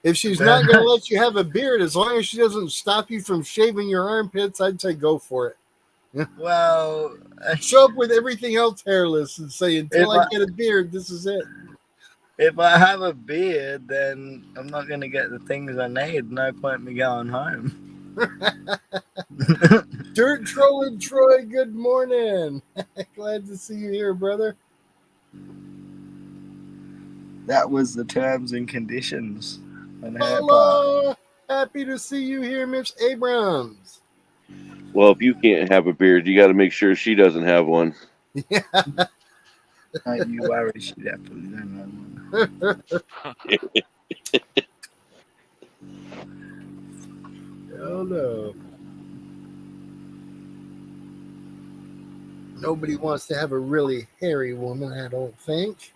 if she's not going to let you have a beard, as long as she doesn't stop you from shaving your armpits, I'd say go for it. Well, Show up with everything else hairless and say, until If I get a beard, this is it. if I have a beard, then I'm not gonna get the things I need. No point me going home. Dirt Trolling Troy, good morning. Glad to see you here, brother. That was the terms and conditions on her part. Hello. Happy to see you here, Miss Abrams. Well, if you can't have a beard, you got to make sure she doesn't have one. Yeah. Don't you worry, she definitely don't have one. Oh no. Nobody wants to have a really hairy woman, I don't think.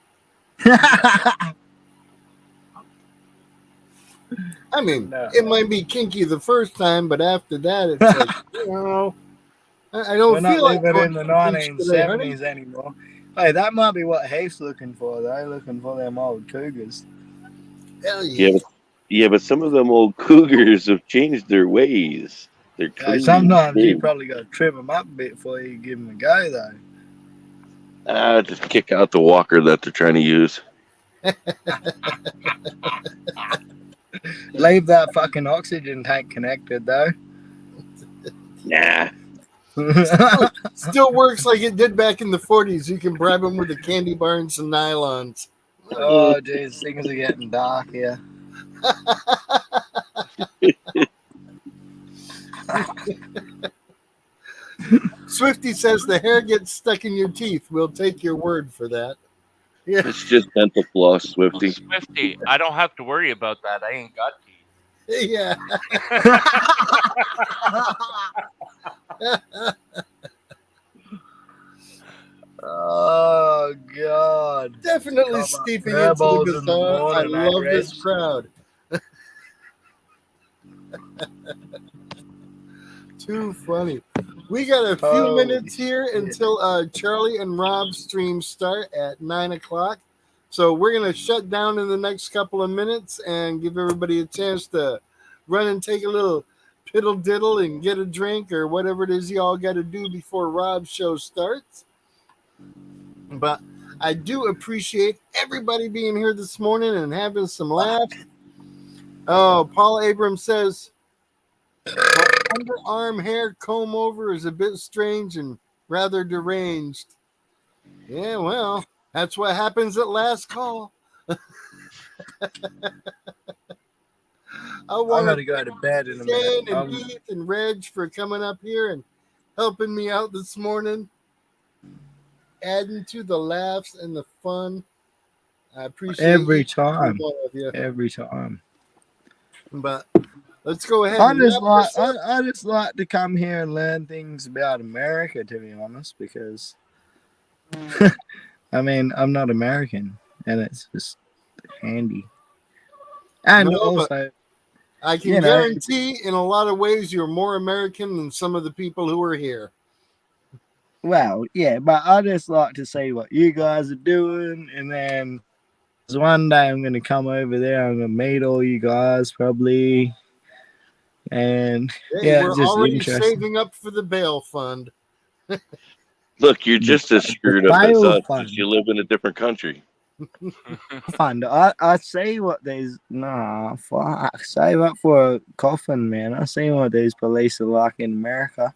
I mean, No. It might be kinky the first time, but after that, it's like, I don't We're not feel like living going in the to the beach today, honey. 1970s anymore. Hey, that might be what Heath's looking for, though. Looking for them old cougars. Hell yeah. Yeah, but some of them old cougars have changed their ways. They're Hey, clean. sometimes you probably got to trim them up a bit before you give them a go, though. Just kick out the walker that they're trying to use. Leave that fucking oxygen tank connected, though. Nah. Still works like it did back in the 40s. You can bribe them with a candy bar and some nylons. Oh, jeez, things are getting dark here. Swifty says the hair gets stuck in your teeth. We'll take your word for that. Yeah. It's just dental floss, Swifty. Swifty, I don't have to worry about that. I ain't got teeth. Yeah. Oh, God. Definitely Come on, steeping grab into the balls in the bizarre. I morning, love mate, this Reg. crowd. Too funny. We got a few Holy minutes here shit. until Charlie and Rob's stream start at 9 o'clock. So we're going to shut down in the next couple of minutes and give everybody a chance to run and take a little piddle diddle and get a drink or whatever it is you all got to do before Rob's show starts. But I do appreciate everybody being here this morning and having some laughs. Oh, Paul Abrams says, my underarm hair comb over is a bit strange and rather deranged. Yeah, well, that's what happens at last call. I want gotta go to bed in a minute. Shane and Heath and Reg for coming up here and helping me out this morning, adding to the laughs and the fun. I appreciate Every each and time. one of you. Every time. But let's go ahead. I and just wrap this up. I just like to come here and learn things about America, to be honest, because I mean I'm not American, and it's just handy. And No, but also, I can guarantee in a lot of ways you're more American than some of the people who are here. well, yeah, but I just like to see what you guys are doing, and then one day I'm gonna come over there. I'm gonna meet all you guys probably, and Hey, yeah, we're it's just already interesting. saving up for the bail fund. Look, you're just as screwed up as bail us. fund. You live in a different country. Fund. I see what these fuck. Save up for a coffin, man. I see what these police are like in America.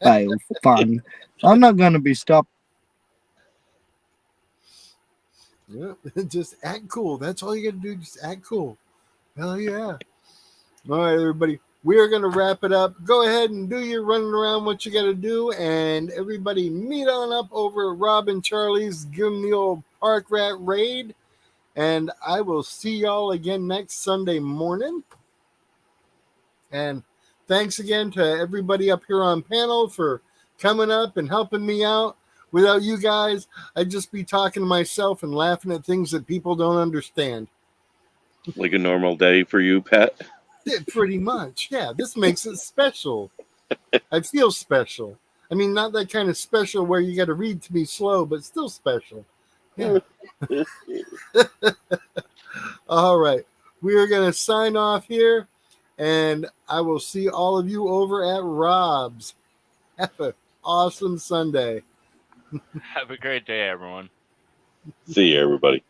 Bail fund. I'm not gonna be stopped. Yeah, just act cool. That's all you got to do. Just act cool. Hell yeah. All right, everybody. We are going to wrap it up. Go ahead and do your running around what you got to do. And everybody meet on up over at Rob and Charlie's. Give them the old Park Rat Raid. And I will see y'all again next Sunday morning. And thanks again to everybody up here on panel for coming up and helping me out. Without you guys, I'd just be talking to myself and laughing at things that people don't understand. Like a normal day for you, Pat. Yeah, pretty much. Yeah, this makes it special. I feel special. I mean, not that kind of special where you got to read to me slow, but still special. Yeah. All right. We are going to sign off here, and I will see all of you over at Rob's. Have an awesome Sunday. Have a great day, everyone. See you, everybody.